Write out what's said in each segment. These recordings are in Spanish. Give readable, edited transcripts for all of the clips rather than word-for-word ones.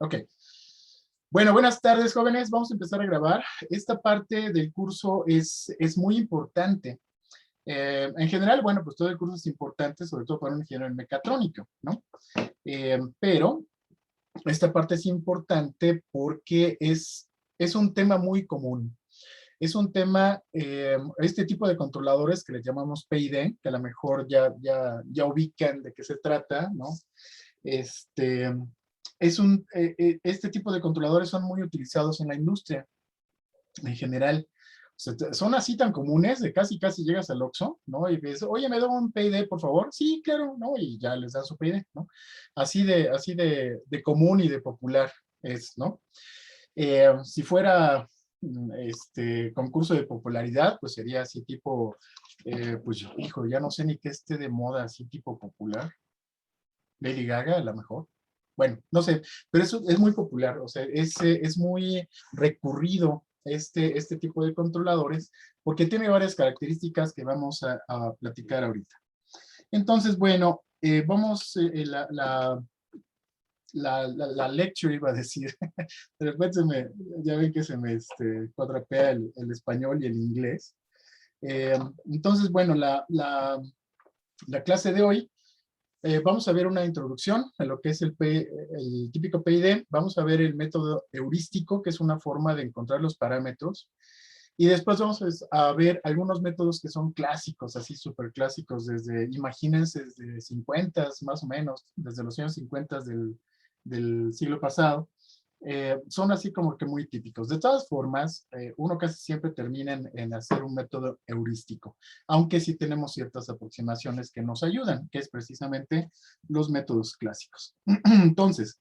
Ok. Bueno, buenas tardes, jóvenes. Vamos a empezar a grabar. Esta parte del curso es muy importante. En general, bueno, pues todo el curso es importante, sobre todo para un ingeniero en mecatrónica, ¿no? Pero esta parte es importante porque es un tema muy común. Es un tema, este tipo de controladores que le llamamos PID, que a lo mejor ya ubican de qué se trata, ¿no? Este, este tipo de controladores son muy utilizados en la industria en general. O sea, son así tan comunes de casi llegas al Oxxo, ¿no? Y ves, oye, ¿me da un PID, por favor? Sí, claro, ¿no? Y ya les dan su PID, ¿no? Así de común y de popular es, ¿no? Si fuera concurso de popularidad, pues sería así tipo, pues hijo, ya no sé ni qué esté de moda, así tipo popular. Lady Gaga, a lo mejor. Bueno, no sé, pero eso es muy popular, o sea, es muy recurrido este tipo de controladores porque tiene varias características que vamos a platicar ahorita. Entonces, bueno, vamos, la lecture iba a decir, de repente ya ven que se me cuadrapea el español y el inglés. Entonces, bueno, la clase de hoy vamos a ver una introducción a lo que es el típico PID. Vamos a ver el método heurístico, que es una forma de encontrar los parámetros. Y después vamos a ver algunos métodos que son clásicos, así súper clásicos, imagínense, desde 50 más o menos, desde los años 50 del siglo pasado. Son así como que muy típicos. De todas formas, uno casi siempre termina en hacer un método heurístico, aunque sí tenemos ciertas aproximaciones que nos ayudan, que es precisamente los métodos clásicos. Entonces,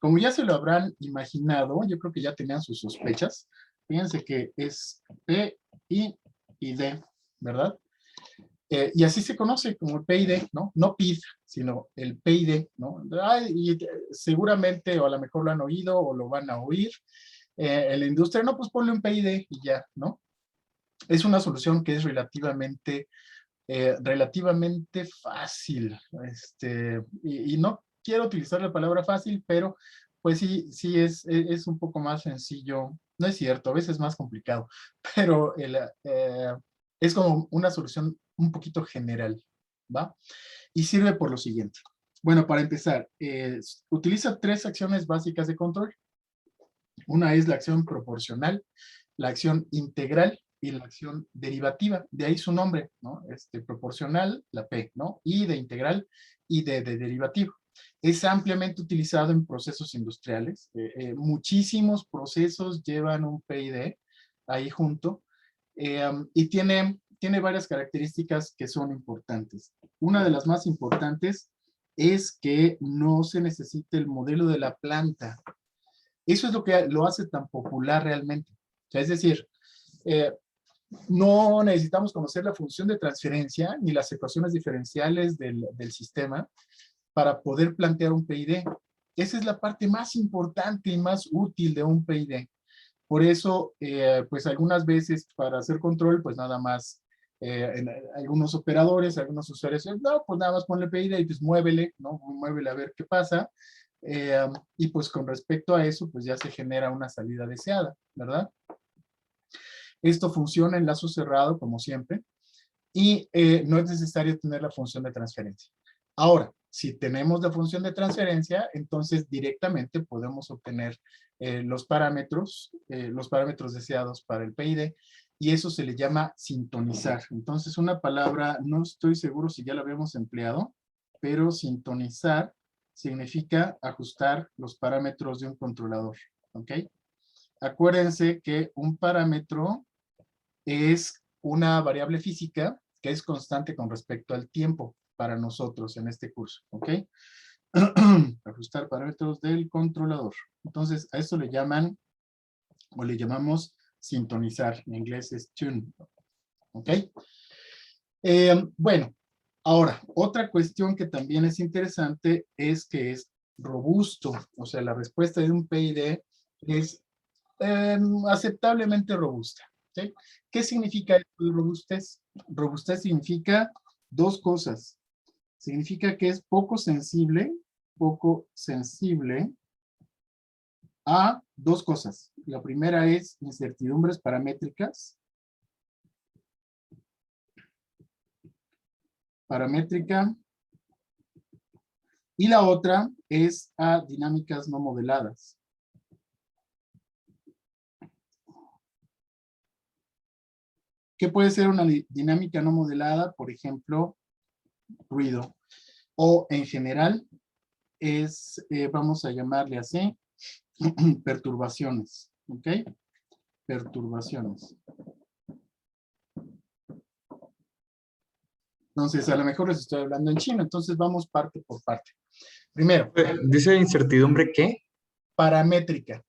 como ya se lo habrán imaginado, yo creo que ya tenían sus sospechas. Fíjense que es P, I y D, ¿verdad? Y así se conoce como el PID, ¿no? No PID, sino el PID, ¿no? Y seguramente, o a lo mejor lo han oído o lo van a oír en la industria, no, pues ponle un PID y ya, ¿no? Es una solución que es relativamente fácil, y no quiero utilizar la palabra fácil, pero pues sí es un poco más sencillo. No es cierto, a veces es más complicado, pero es como una solución un poquito general, ¿va? Y sirve por lo siguiente. Bueno, para empezar, utiliza tres acciones básicas de control. Una es la acción proporcional, la acción integral y la acción derivativa. De ahí su nombre, ¿no? Proporcional, la P, ¿no? Y de integral y de derivativo. Es ampliamente utilizado en procesos industriales. Muchísimos procesos llevan un PID ahí junto, y tiene varias características que son importantes. Una de las más importantes es que no se necesita el modelo de la planta. Eso es lo que lo hace tan popular realmente. O sea, es decir, eh, no necesitamos conocer la función de transferencia ni las ecuaciones diferenciales del sistema para poder plantear un PID. Esa es la parte más importante y más útil de un PID. Por eso, pues algunas veces para hacer control, pues nada más, en algunos operadores, algunos usuarios, no, pues nada más ponle PID y pues muévele, ¿no? Muévele a ver qué pasa. Y pues con respecto a eso, pues ya se genera una salida deseada, ¿verdad? Esto funciona en lazo cerrado, como siempre, y no es necesario tener la función de transferencia. Ahora, si tenemos la función de transferencia, entonces directamente podemos obtener los parámetros deseados para el PID, y eso se le llama sintonizar. Entonces, una palabra, no estoy seguro si ya la habíamos empleado, pero sintonizar significa ajustar los parámetros de un controlador, ¿ok? Acuérdense que un parámetro es una variable física que es constante con respecto al tiempo para nosotros en este curso, ¿ok? Ajustar parámetros del controlador. Entonces, a eso le llaman, o le llamamos sintonizar. En inglés es tune, ¿ok? Bueno, ahora, otra cuestión que también es interesante es que es robusto. O sea, la respuesta de un PID es aceptablemente robusta. ¿Sí? ¿Qué significa robustez? Robustez significa dos cosas. Significa que es poco sensible a dos cosas. La primera es incertidumbres paramétricas. Paramétrica. Y la otra es a dinámicas no modeladas. ¿Qué puede ser una dinámica no modelada? Por ejemplo, ruido. O en general es, vamos a llamarle así, perturbaciones. ¿Ok? Perturbaciones. Entonces, a lo mejor les estoy hablando en chino, entonces vamos parte por parte. Primero, ¿Dice incertidumbre qué? paramétrica.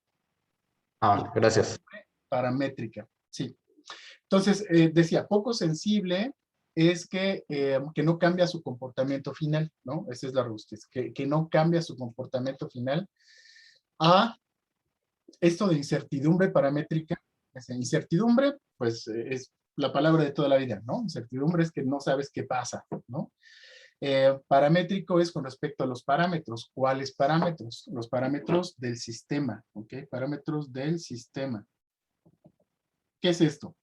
Ah, gracias. Paramétrica, sí. Entonces, decía, poco sensible es que no cambia su comportamiento final, ¿no? Esa es la robustez, que no cambia su comportamiento final a esto de incertidumbre paramétrica. Incertidumbre, pues es la palabra de toda la vida, ¿no? Incertidumbre es que no sabes qué pasa, ¿no? Paramétrico es con respecto a los parámetros. ¿Cuáles parámetros? Los parámetros del sistema, ¿ok? Parámetros del sistema. ¿Qué es esto?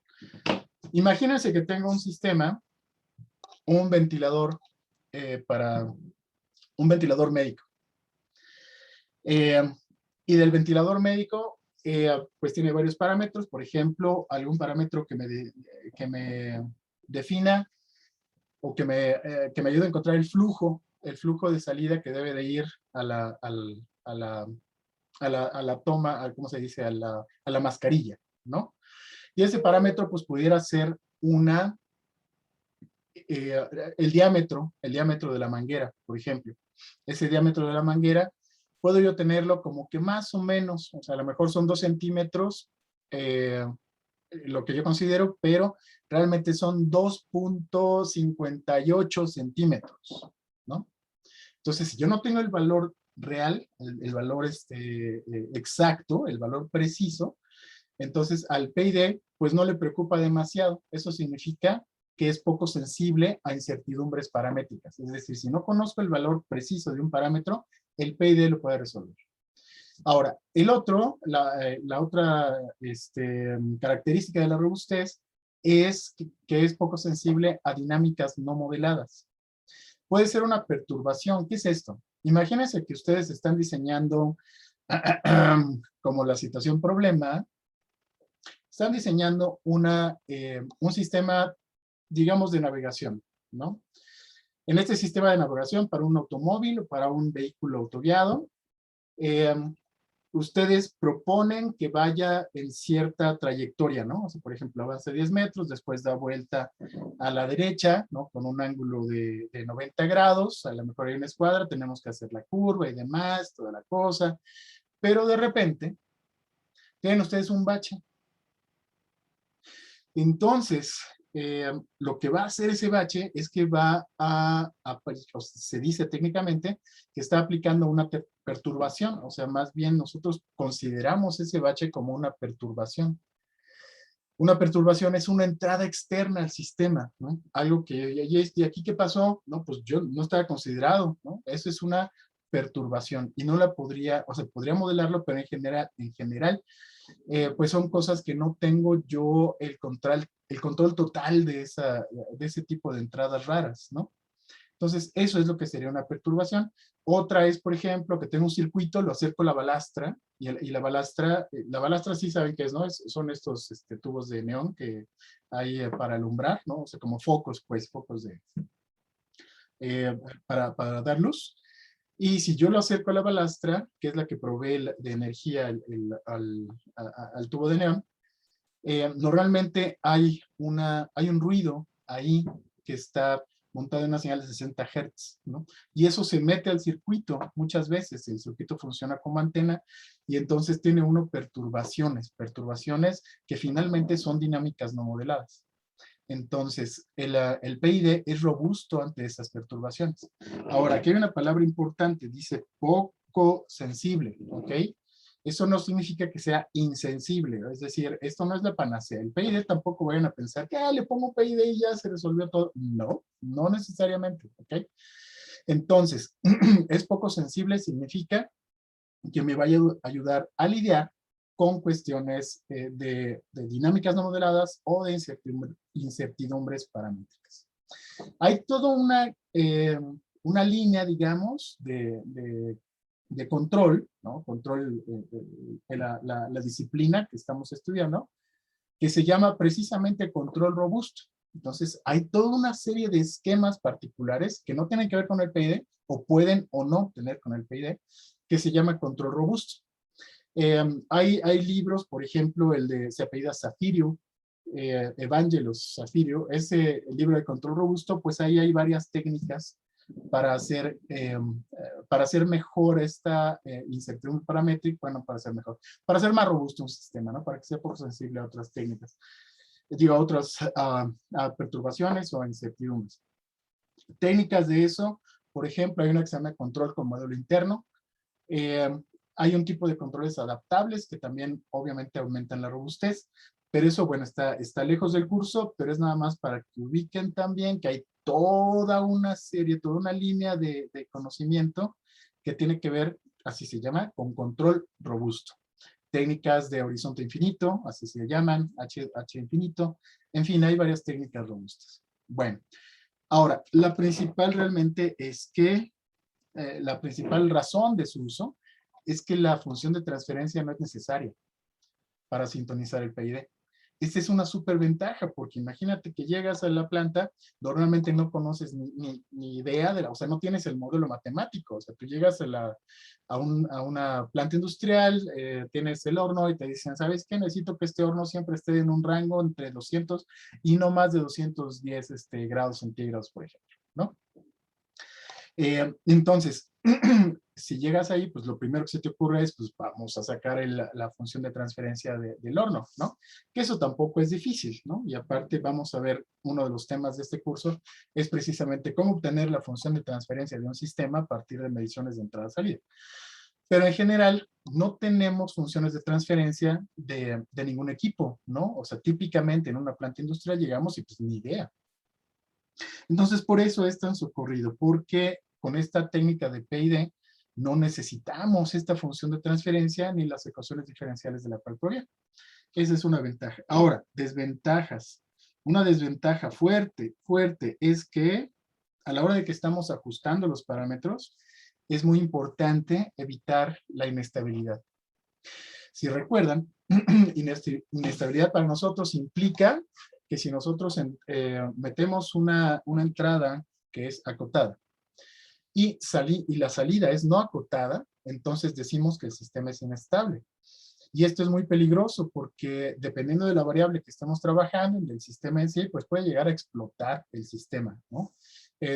Imagínense que tengo un sistema, un ventilador un ventilador médico. Y del ventilador médico, pues tiene varios parámetros. Por ejemplo, algún parámetro que me defina o que me ayude a encontrar el flujo de salida que debe de ir a la toma, ¿cómo se dice? A la mascarilla, ¿no? Y ese parámetro pues pudiera ser el diámetro de la manguera, por ejemplo. Ese diámetro de la manguera puedo yo tenerlo como que más o menos, o sea, a lo mejor son 2 centímetros, lo que yo considero, pero realmente son 2.58 centímetros, ¿no? Entonces, si yo no tengo el valor real, el valor exacto, el valor preciso, entonces al PID pues no le preocupa demasiado. Eso significa que es poco sensible a incertidumbres paramétricas. Es decir, si no conozco el valor preciso de un parámetro, el PID lo puede resolver. Ahora, la otra característica de la robustez es que es poco sensible a dinámicas no modeladas. Puede ser una perturbación. ¿Qué es esto? Imagínense que ustedes están diseñando como la situación problema, están diseñando un sistema, digamos, de navegación, ¿no? En este sistema de navegación para un automóvil o para un vehículo autoguiado, ustedes proponen que vaya en cierta trayectoria, ¿no? O sea, por ejemplo, avanza 10 metros, después da vuelta a la derecha, ¿no? Con un ángulo de 90 grados, a lo mejor hay una escuadra, tenemos que hacer la curva y demás, toda la cosa, pero de repente tienen ustedes un bache. Entonces, lo que va a hacer ese bache es que se dice técnicamente que está aplicando una perturbación, o sea, más bien nosotros consideramos ese bache como una perturbación. Una perturbación es una entrada externa al sistema, ¿no? Algo que, ¿y aquí qué pasó? No, pues yo no estaba considerado, ¿no? Eso es una perturbación y no la podría, o sea, podría modelarlo, pero en general pues son cosas que no tengo yo el control total de ese tipo de entradas raras, ¿no? Entonces, eso es lo que sería una perturbación. Otra es, por ejemplo, que tengo un circuito, lo acerco a la balastra, y la balastra sí saben qué es, ¿no? Son estos tubos de neón que hay para alumbrar, ¿no? O sea, como focos, pues, focos para dar luz. Y si yo lo acerco a la balastra, que es la que provee de energía al tubo de neón, normalmente hay un ruido ahí que está montado en una señal de 60 Hz, ¿no? Y eso se mete al circuito muchas veces. El circuito funciona como antena y entonces tiene uno perturbaciones que finalmente son dinámicas no modeladas. Entonces, el PID es robusto ante esas perturbaciones. Ahora, aquí hay una palabra importante, dice poco sensible, ¿ok? Eso no significa que sea insensible, es decir, esto no es la panacea. El PID tampoco vayan a pensar que le pongo PID y ya se resolvió todo. No, no necesariamente, ¿ok? Entonces, es poco sensible significa que me vaya a ayudar a lidiar con cuestiones de dinámicas no modeladas o de incertidumbres paramétricas. Hay toda una línea, digamos, de control, ¿no? Control de la disciplina que estamos estudiando, que se llama precisamente control robusto. Entonces, hay toda una serie de esquemas particulares que no tienen que ver con el PID, o pueden o no tener con el PID, que se llama control robusto. Hay libros, por ejemplo, se apellida Zafirio, Evangelos Zafirio, el libro de control robusto, pues ahí hay varias técnicas para hacer mejor esta incertidumbre paramétrica, bueno, para hacer más robusto un sistema, ¿no? Para que sea poco sensible a otras técnicas, digo, a otras perturbaciones o a incertidumbres. Técnicas de eso, por ejemplo, hay una que se llama control con modelo interno. Hay un tipo de controles adaptables que también obviamente aumentan la robustez, pero eso, bueno, está lejos del curso, pero es nada más para que ubiquen también que hay toda una serie, toda una línea de conocimiento que tiene que ver, así se llama, con control robusto. Técnicas de horizonte infinito, así se llaman, H infinito, en fin, hay varias técnicas robustas. Bueno, ahora, la principal realmente es que la principal razón de su uso es que la función de transferencia no es necesaria para sintonizar el PID. Esta es una súper ventaja, porque imagínate que llegas a la planta, normalmente no conoces ni idea o sea, no tienes el modelo matemático. O sea, tú llegas a una planta industrial, tienes el horno y te dicen, ¿sabes qué? Necesito que este horno siempre esté en un rango entre 200 y no más de 210 grados centígrados, por ejemplo, ¿no? Entonces, si llegas ahí, pues lo primero que se te ocurre es, pues vamos a sacar la función de transferencia del horno, ¿no? Que eso tampoco es difícil, ¿no? Y aparte vamos a ver, uno de los temas de este curso es precisamente cómo obtener la función de transferencia de un sistema a partir de mediciones de entrada-salida. Pero en general, no tenemos funciones de transferencia de ningún equipo, ¿no? O sea, típicamente en una planta industrial llegamos y pues ni idea. Entonces, por eso es tan socorrido, porque con esta técnica de PID no necesitamos esta función de transferencia ni las ecuaciones diferenciales de la factorial. Esa es una ventaja. Ahora, desventajas. Una desventaja fuerte es que a la hora de que estamos ajustando los parámetros, es muy importante evitar la inestabilidad. Si recuerdan, inestabilidad para nosotros implica que si nosotros metemos una entrada que es acotada y la salida es no acotada, entonces decimos que el sistema es inestable. Y esto es muy peligroso porque dependiendo de la variable que estemos trabajando, del sistema en sí, pues puede llegar a explotar el sistema, ¿no?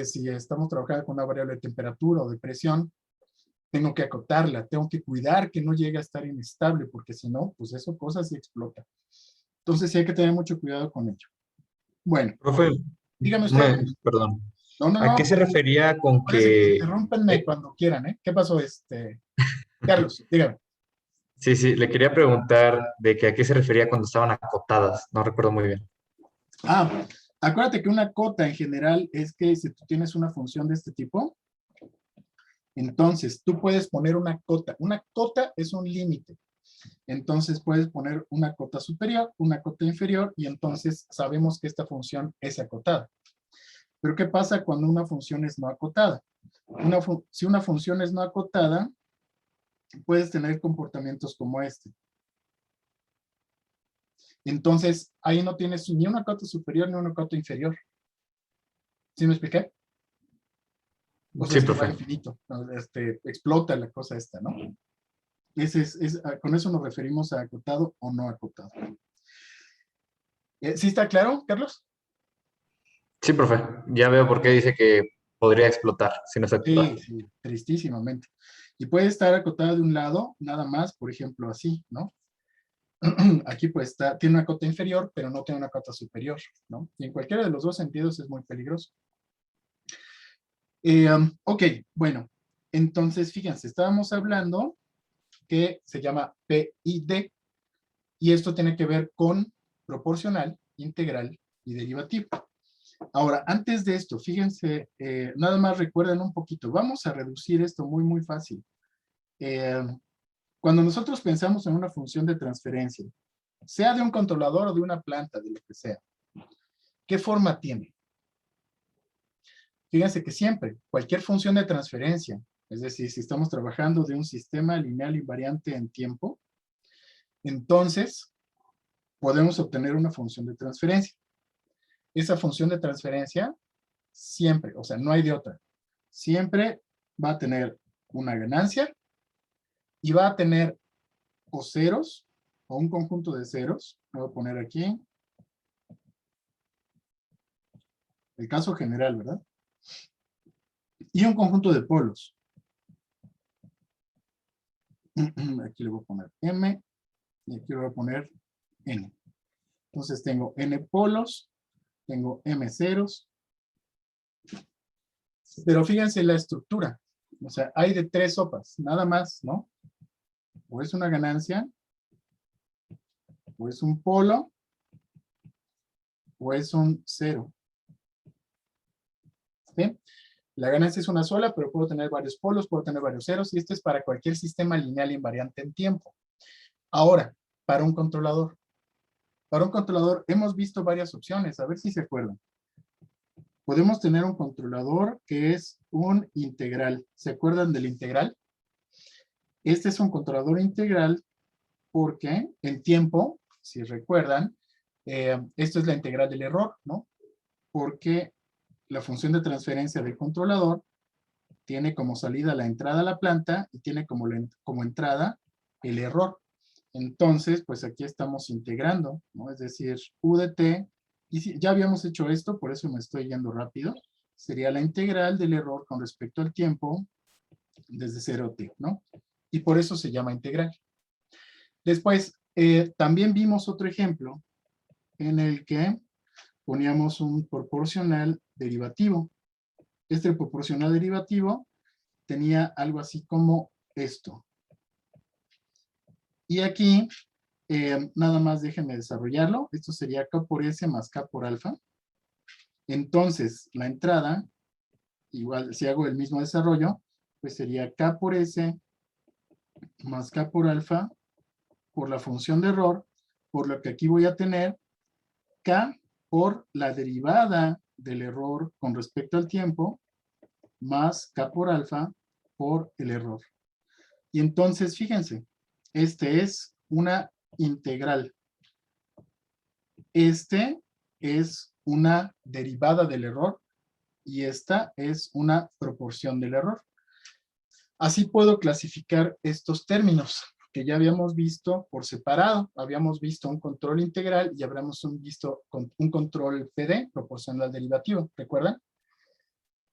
Si estamos trabajando con una variable de temperatura o de presión, tengo que acotarla, tengo que cuidar que no llegue a estar inestable, porque si no, pues eso cosas sí explota. Entonces sí hay que tener mucho cuidado con ello. Bueno, Profe, dígame usted. perdón. No, no, ¿A no. qué se refería con Parece que que... interrúmpenme eh, cuando quieran, ¿eh? ¿Qué pasó, Carlos? Dígame. sí, sí, le quería preguntar de que a qué se refería cuando estaban acotadas. No recuerdo muy bien. Acuérdate que una cota en general es que si tú tienes una función de este tipo, entonces tú puedes poner una cota. Una cota es un límite. Entonces puedes poner una cota superior, una cota inferior, y entonces sabemos que esta función es acotada. Pero ¿qué pasa cuando una función es no acotada? Si una función es no acotada, puedes tener comportamientos como este. Entonces, ahí no tienes ni una cota superior ni una cota inferior. ¿Sí me expliqué? O sea, Sí, es que va profe. infinito. ¿No? Explota la cosa esta, ¿no? Con eso nos referimos a acotado o no acotado. ¿Sí está claro, Carlos? Sí, profe. Ya veo por qué dice que podría explotar si no se acota. Sí, sí, tristísimamente. Y puede estar acotada de un lado, nada más, por ejemplo, así, ¿no? Aquí pues tiene una cota inferior, pero no tiene una cota superior, ¿no? Y en cualquiera de los dos sentidos es muy peligroso. Ok, bueno, entonces fíjense, estábamos hablando que se llama PID, y esto tiene que ver con proporcional, integral y derivativo. Ahora, antes de esto, fíjense, nada más recuerden un poquito, vamos a reducir esto muy, muy fácil. Cuando nosotros pensamos en una función de transferencia, sea de un controlador o de una planta, de lo que sea, ¿qué forma tiene? Fíjense que siempre, cualquier función de transferencia, es decir, si estamos trabajando de un sistema lineal invariante en tiempo, entonces podemos obtener una función de transferencia. Esa función de transferencia siempre, o sea, no hay de otra, siempre va a tener una ganancia y va a tener o ceros o un conjunto de ceros. Voy a poner aquí el caso general, ¿verdad? Y un conjunto de polos. Aquí le voy a poner M y aquí le voy a poner N. Entonces tengo N polos, tengo M ceros, pero fíjense la estructura. O sea, hay de tres sopas, nada más, ¿no? O es una ganancia, o es un polo, o es un cero. ¿Sí? La ganancia es una sola, pero puedo tener varios polos, puedo tener varios ceros, y esto es para cualquier sistema lineal invariante en tiempo. Ahora, para un controlador. Para un controlador hemos visto varias opciones, a ver si se acuerdan. Podemos tener un controlador que es un integral. ¿Se acuerdan del integral? Este es un controlador integral porque en tiempo, si recuerdan, esto es la integral del error, ¿no? Porque la función de transferencia del controlador tiene como salida la entrada a la planta y tiene como entrada el error. Entonces, pues aquí estamos integrando, ¿no? Es decir, U de t, y si, ya habíamos hecho esto, por eso me estoy yendo rápido, sería la integral del error con respecto al tiempo desde 0 a t, ¿no? Y por eso se llama integral. Después, también vimos otro ejemplo en el que poníamos un proporcional derivativo. Este proporcional derivativo tenía algo así como esto. Y aquí, nada más déjenme desarrollarlo. Esto sería K por S más K por alfa. Entonces, la entrada, igual si hago el mismo desarrollo, pues sería K por S más K por alfa por la función de error, por lo que aquí voy a tener K por la derivada del error con respecto al tiempo, más K por alfa por el error. Y entonces, fíjense, este es una integral. Este es una derivada del error y esta es una proporción del error. Así puedo clasificar estos términos que ya habíamos visto por separado. Habíamos visto un control integral y habíamos visto un control PD, proporcional derivativo, ¿recuerdan?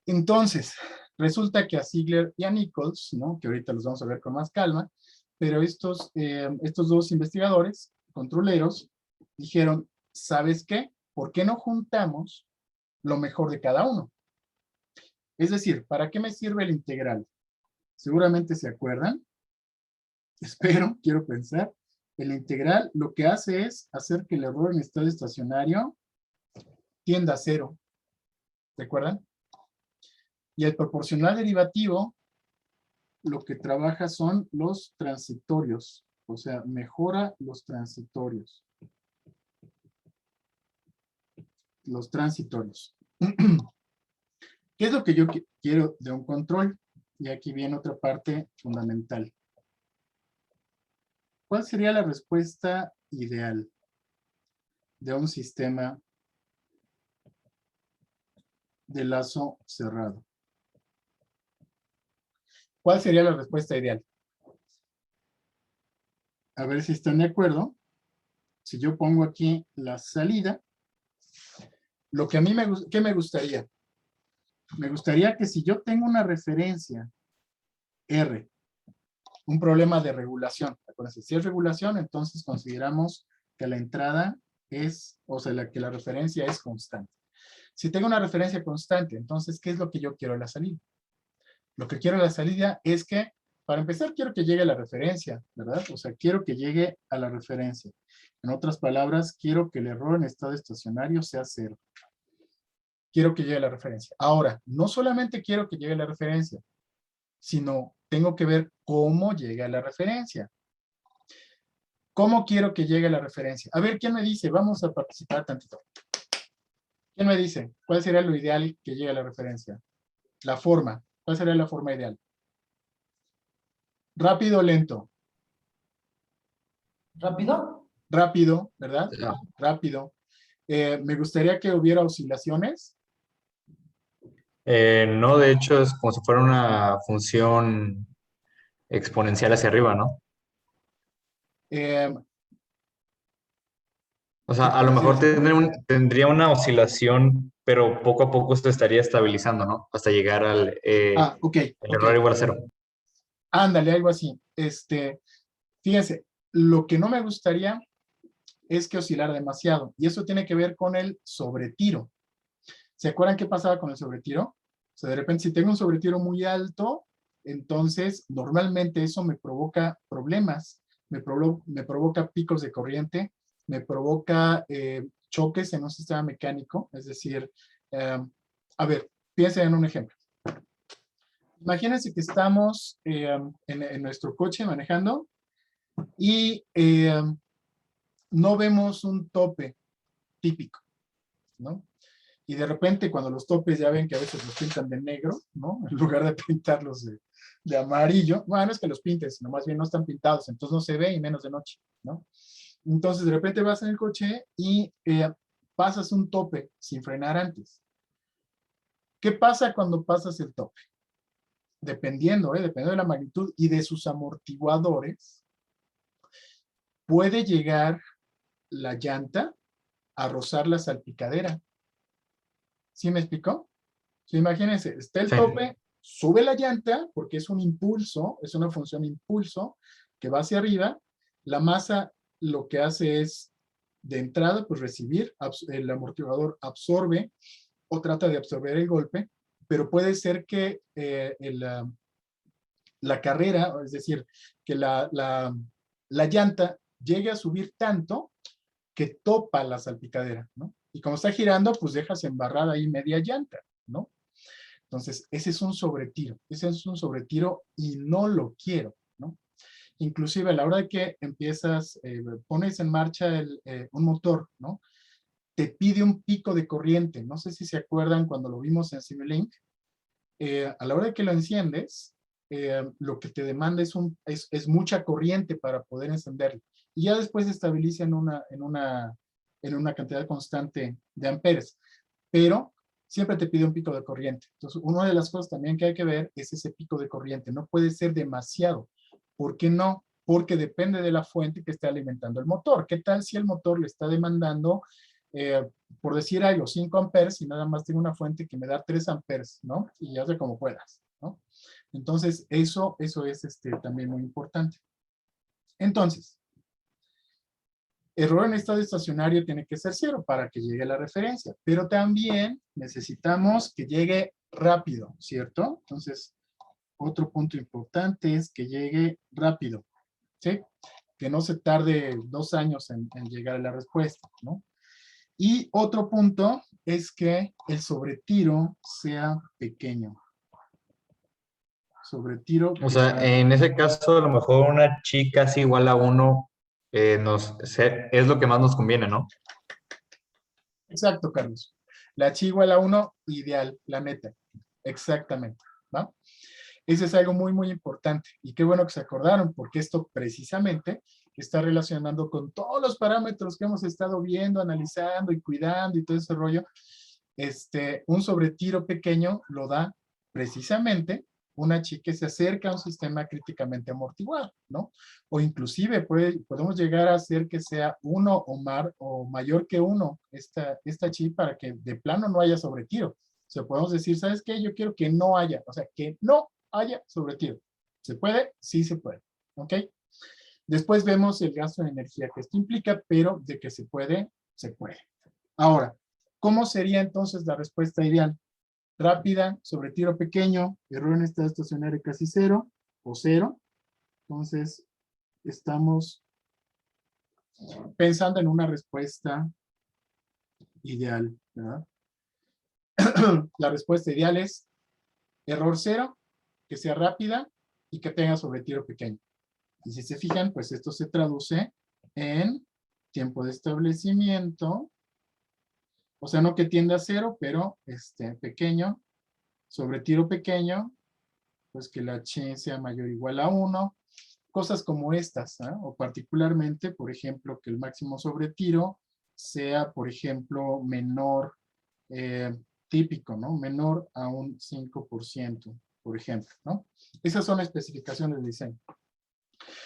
Entonces, resulta que a Ziegler y a Nichols, ¿no? Que ahorita los vamos a ver con más calma, pero estos dos investigadores, controleros, dijeron, ¿sabes qué? ¿Por qué no juntamos lo mejor de cada uno? Es decir, ¿para qué me sirve el integral? Seguramente se acuerdan, espero, quiero pensar, el integral lo que hace es hacer que el error en estado estacionario tienda a cero, ¿recuerdan? Y el proporcional derivativo lo que trabaja son los transitorios, o sea, mejora los transitorios. Los transitorios. ¿Qué es lo que yo quiero de un control? Y aquí viene otra parte fundamental. ¿Cuál sería la respuesta ideal de un sistema de lazo cerrado? ¿Cuál sería la respuesta ideal? A ver si están de acuerdo. Si yo pongo aquí la salida, lo que a mí ¿qué me gustaría? Me gustaría que si yo tengo una referencia R, un problema de regulación, acuérdense, si es regulación, entonces consideramos que la entrada es, o sea, que la referencia es constante. Si tengo una referencia constante, entonces, ¿qué es lo que yo quiero en la salida? Lo que quiero en la salida es que, para empezar, quiero que llegue a la referencia, ¿verdad? O sea, quiero que llegue a la referencia. En otras palabras, quiero que el error en estado estacionario sea cero. Quiero que llegue a la referencia. Ahora, no solamente quiero que llegue a la referencia, sino tengo que ver cómo llega a la referencia. ¿Cómo quiero que llegue la referencia? A ver, ¿quién me dice? Vamos a participar tantito. ¿Quién me dice? ¿Cuál sería lo ideal que llegue a la referencia? La forma. ¿Cuál sería la forma ideal? Rápido o lento. ¿Rápido? Rápido, ¿verdad? Ah, Rápido. Me gustaría que hubiera oscilaciones. no, de hecho es como si fuera una función exponencial hacia arriba, ¿no? Eh, O sea, ¿Qué a lo quieres mejor decir? tendría una oscilación, pero poco a poco se estaría estabilizando, ¿no? Hasta llegar al Ah, ok, el ok. error igual a cero. Ándale, algo así. Fíjense, lo que no me gustaría es que oscilara demasiado. Y eso tiene que ver con el sobretiro. ¿Se acuerdan qué pasaba con el sobretiro? O sea, de repente, si tengo un sobretiro muy alto, entonces normalmente eso me provoca problemas, me provoca picos de corriente, me provoca choques en un sistema mecánico. Es decir, a ver, piensen en un ejemplo. Imagínense que estamos en nuestro coche manejando y no vemos un tope típico, ¿no? Y de repente cuando los topes ya ven que a veces los pintan de negro, ¿no? En lugar de pintarlos de amarillo, bueno, no es que los pintes, sino más bien no están pintados, entonces no se ve y menos de noche, ¿no? Entonces de repente vas en el coche y pasas un tope sin frenar antes. ¿Qué pasa cuando pasas el tope? Dependiendo de la magnitud y de sus amortiguadores, puede llegar la llanta a rozar la salpicadera. ¿Sí me explicó? Sí, imagínense, está el Sí. tope, sube la llanta, porque es un impulso, es una función impulso que va hacia arriba. La masa lo que hace es, de entrada, pues recibir, el amortiguador absorbe o trata de absorber el golpe, pero puede ser que la carrera, es decir, que la llanta llegue a subir tanto que topa la salpicadera, ¿no? Y como está girando, pues dejas embarrada ahí media llanta, ¿no? Entonces, ese es un sobretiro y no lo quiero, ¿no? Inclusive a la hora de que empiezas, pones en marcha un motor, ¿no? Te pide un pico de corriente, no sé si se acuerdan cuando lo vimos en Simulink, a la hora de que lo enciendes, lo que te demanda es mucha corriente para poder encenderlo. Y ya después se estabiliza en una cantidad constante de amperes. Pero siempre te pide un pico de corriente. Entonces, una de las cosas también que hay que ver es ese pico de corriente. No puede ser demasiado. ¿Por qué no? Porque depende de la fuente que esté alimentando el motor. ¿Qué tal si el motor le está demandando, eh, por decir algo, 5 amperes y nada más tengo una fuente que me da 3 amperes, ¿no? Y hazle como puedas, ¿no? Entonces, eso es también muy importante. Entonces, error en estado estacionario tiene que ser 0 para que llegue la referencia, pero también necesitamos que llegue rápido, ¿cierto? Entonces, otro punto importante es que llegue rápido, ¿sí? Que no se tarde 2 años en llegar a la respuesta, ¿no? Y otro punto es que el sobretiro sea pequeño. Sobretiro O que sea, sea... en ese caso, a lo mejor una chica es igual a uno es lo que más nos conviene, ¿no? Exacto, Carlos. La chi igual a 1, ideal, la neta. Exactamente, ¿va? Eso es algo muy, muy importante. Y qué bueno que se acordaron, porque esto precisamente está relacionando con todos los parámetros que hemos estado viendo, analizando y cuidando y todo ese rollo. Un sobretiro pequeño lo da precisamente una chica que se acerca a un sistema críticamente amortiguado, ¿no? O inclusive podemos llegar a hacer que sea 1 o mayor que 1 esta chi para que de plano no haya sobretiro. O sea, podemos decir, ¿sabes qué? Yo quiero que no haya, o sea, que no haya sobretiro. ¿Se puede? Sí se puede, ¿ok? Después vemos el gasto de energía que esto implica, pero de que se puede, se puede. Ahora, ¿cómo sería entonces la respuesta ideal? Rápida, sobretiro pequeño, error en estado estacionario casi 0 o 0. Entonces, estamos pensando en una respuesta ideal, ¿verdad? La respuesta ideal es error 0, que sea rápida y que tenga sobretiro pequeño. Y si se fijan, pues esto se traduce en tiempo de establecimiento, o sea, no que tienda a 0, pero pequeño, sobre tiro pequeño, pues que la h sea mayor o igual a 1, cosas como estas, ¿eh? O particularmente, por ejemplo, que el máximo sobre tiro sea, por ejemplo, menor, típico, ¿no? Menor a un 5%, por ejemplo, ¿no? Esas son especificaciones de diseño.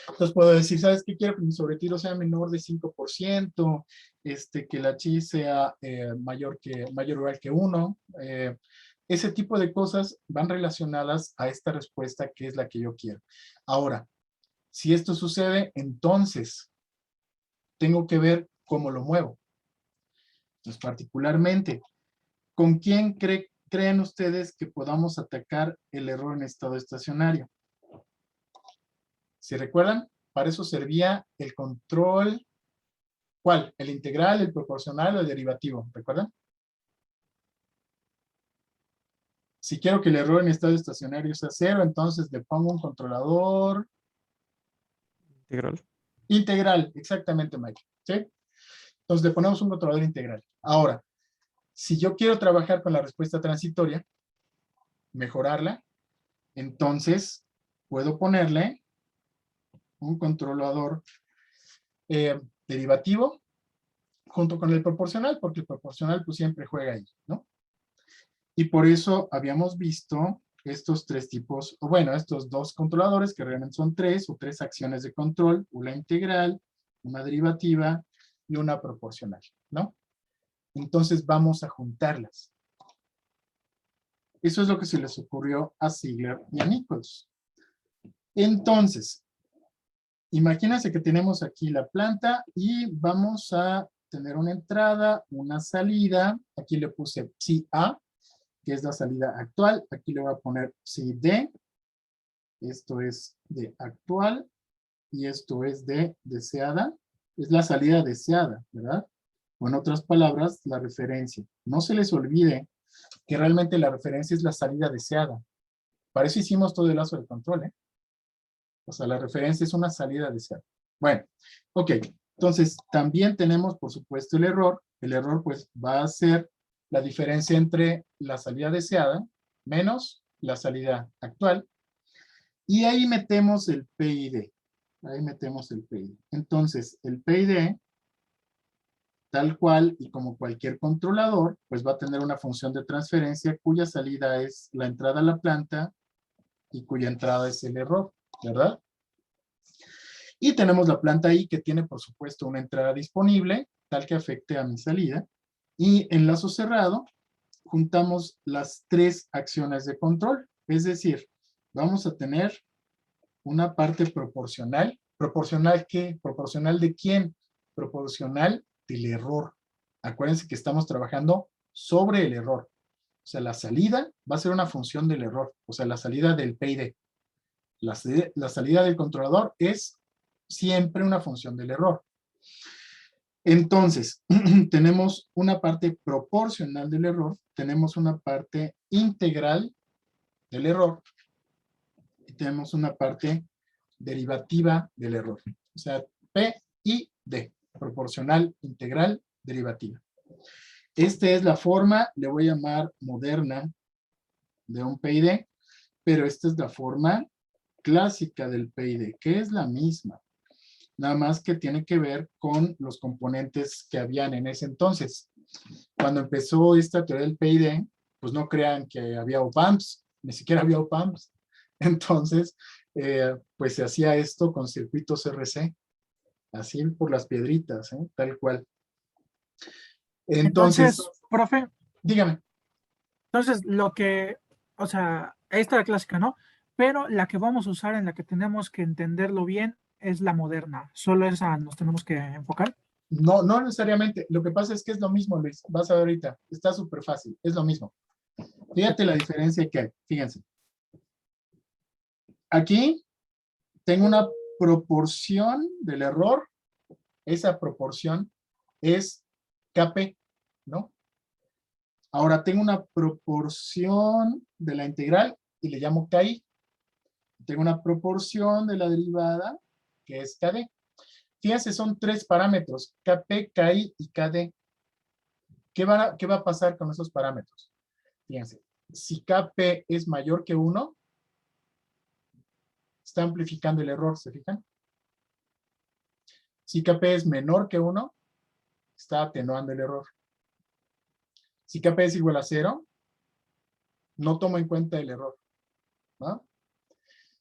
Entonces puedo decir, ¿sabes qué? Quiero que mi sobretiro sea menor de 5%, que la chi sea mayor o igual que 1. Ese tipo de cosas van relacionadas a esta respuesta que es la que yo quiero. Ahora, si esto sucede, entonces tengo que ver cómo lo muevo. Entonces, particularmente, ¿con quién creen ustedes que podamos atacar el error en estado estacionario? ¿Se recuerdan? Para eso servía el control. ¿Cuál? ¿El integral, el proporcional o el derivativo? ¿Recuerdan? Si quiero que el error en estado estacionario sea 0, entonces le pongo un controlador Integral. integral. Exactamente, Mike. ¿Sí? Entonces le ponemos un controlador integral. Ahora, si yo quiero trabajar con la respuesta transitoria, mejorarla, entonces puedo ponerle un controlador derivativo junto con el proporcional, porque el proporcional pues siempre juega ahí, ¿no? Y por eso habíamos visto estos tres tipos, o bueno, estos dos controladores que realmente son tres o tres acciones de control, una integral, una derivativa y una proporcional, ¿no? Entonces vamos a juntarlas. Eso es lo que se les ocurrió a Ziegler y a Nichols. Entonces, imagínense que tenemos aquí la planta y vamos a tener una entrada, una salida. Aquí le puse psi A, que es la salida actual. Aquí le voy a poner psi D. Esto es de actual y esto es de deseada. Es la salida deseada, ¿verdad? O en otras palabras, la referencia. No se les olvide que realmente la referencia es la salida deseada. Para eso hicimos todo el lazo de control, ¿eh? O sea, la referencia es una salida deseada. Bueno, ok. Entonces, también tenemos, por supuesto, el error. El error, pues, va a ser la diferencia entre la salida deseada menos la salida actual. Y ahí metemos el PID. Ahí metemos el PID. Entonces, el PID, tal cual y como cualquier controlador, pues va a tener una función de transferencia cuya salida es la entrada a la planta y cuya entrada es el error, ¿verdad? Y tenemos la planta I que tiene, por supuesto, una entrada disponible, tal que afecte a mi salida. Y en lazo cerrado, juntamos las tres acciones de control. Es decir, vamos a tener una parte proporcional. ¿Proporcional qué? ¿Proporcional de quién? Proporcional del error. Acuérdense que estamos trabajando sobre el error. O sea, la salida va a ser una función del error. O sea, la salida del PID. La salida del controlador es siempre una función del error. Entonces, tenemos una parte proporcional del error, tenemos una parte integral del error y tenemos una parte derivativa del error. O sea, P y D, proporcional, integral, derivativa. Esta es la forma, le voy a llamar moderna, de un PID, pero esta es la forma clásica del PID, que es la misma. Nada más que tiene que ver con los componentes que habían en ese entonces. Cuando empezó esta teoría del PID, pues no crean que había op-amps, ni siquiera había op-amps. Entonces, pues se hacía esto con circuitos RC, así por las piedritas, tal cual. Entonces, profe, dígame. entonces lo que, o sea, esta es la clásica, ¿no? Pero la que vamos a usar, en la que tenemos que entenderlo bien, es la moderna. Solo esa nos tenemos que enfocar. No, no necesariamente. Lo que pasa es que es lo mismo, Luis. Vas a ver ahorita. Está súper fácil. Es lo mismo. Fíjate la diferencia que hay. Fíjense. Aquí tengo una proporción del error. Esa proporción es KP, ¿no? Ahora tengo una proporción de la integral y le llamo KI. Tengo una proporción de la derivada que es KD. Fíjense, son 3 parámetros, KP, KI y KD. ¿Qué va a pasar con esos parámetros? Fíjense, si KP es mayor que 1, está amplificando el error, ¿se fijan? Si KP es menor que 1, está atenuando el error. Si KP es igual a 0, no tomo en cuenta el error, ¿no?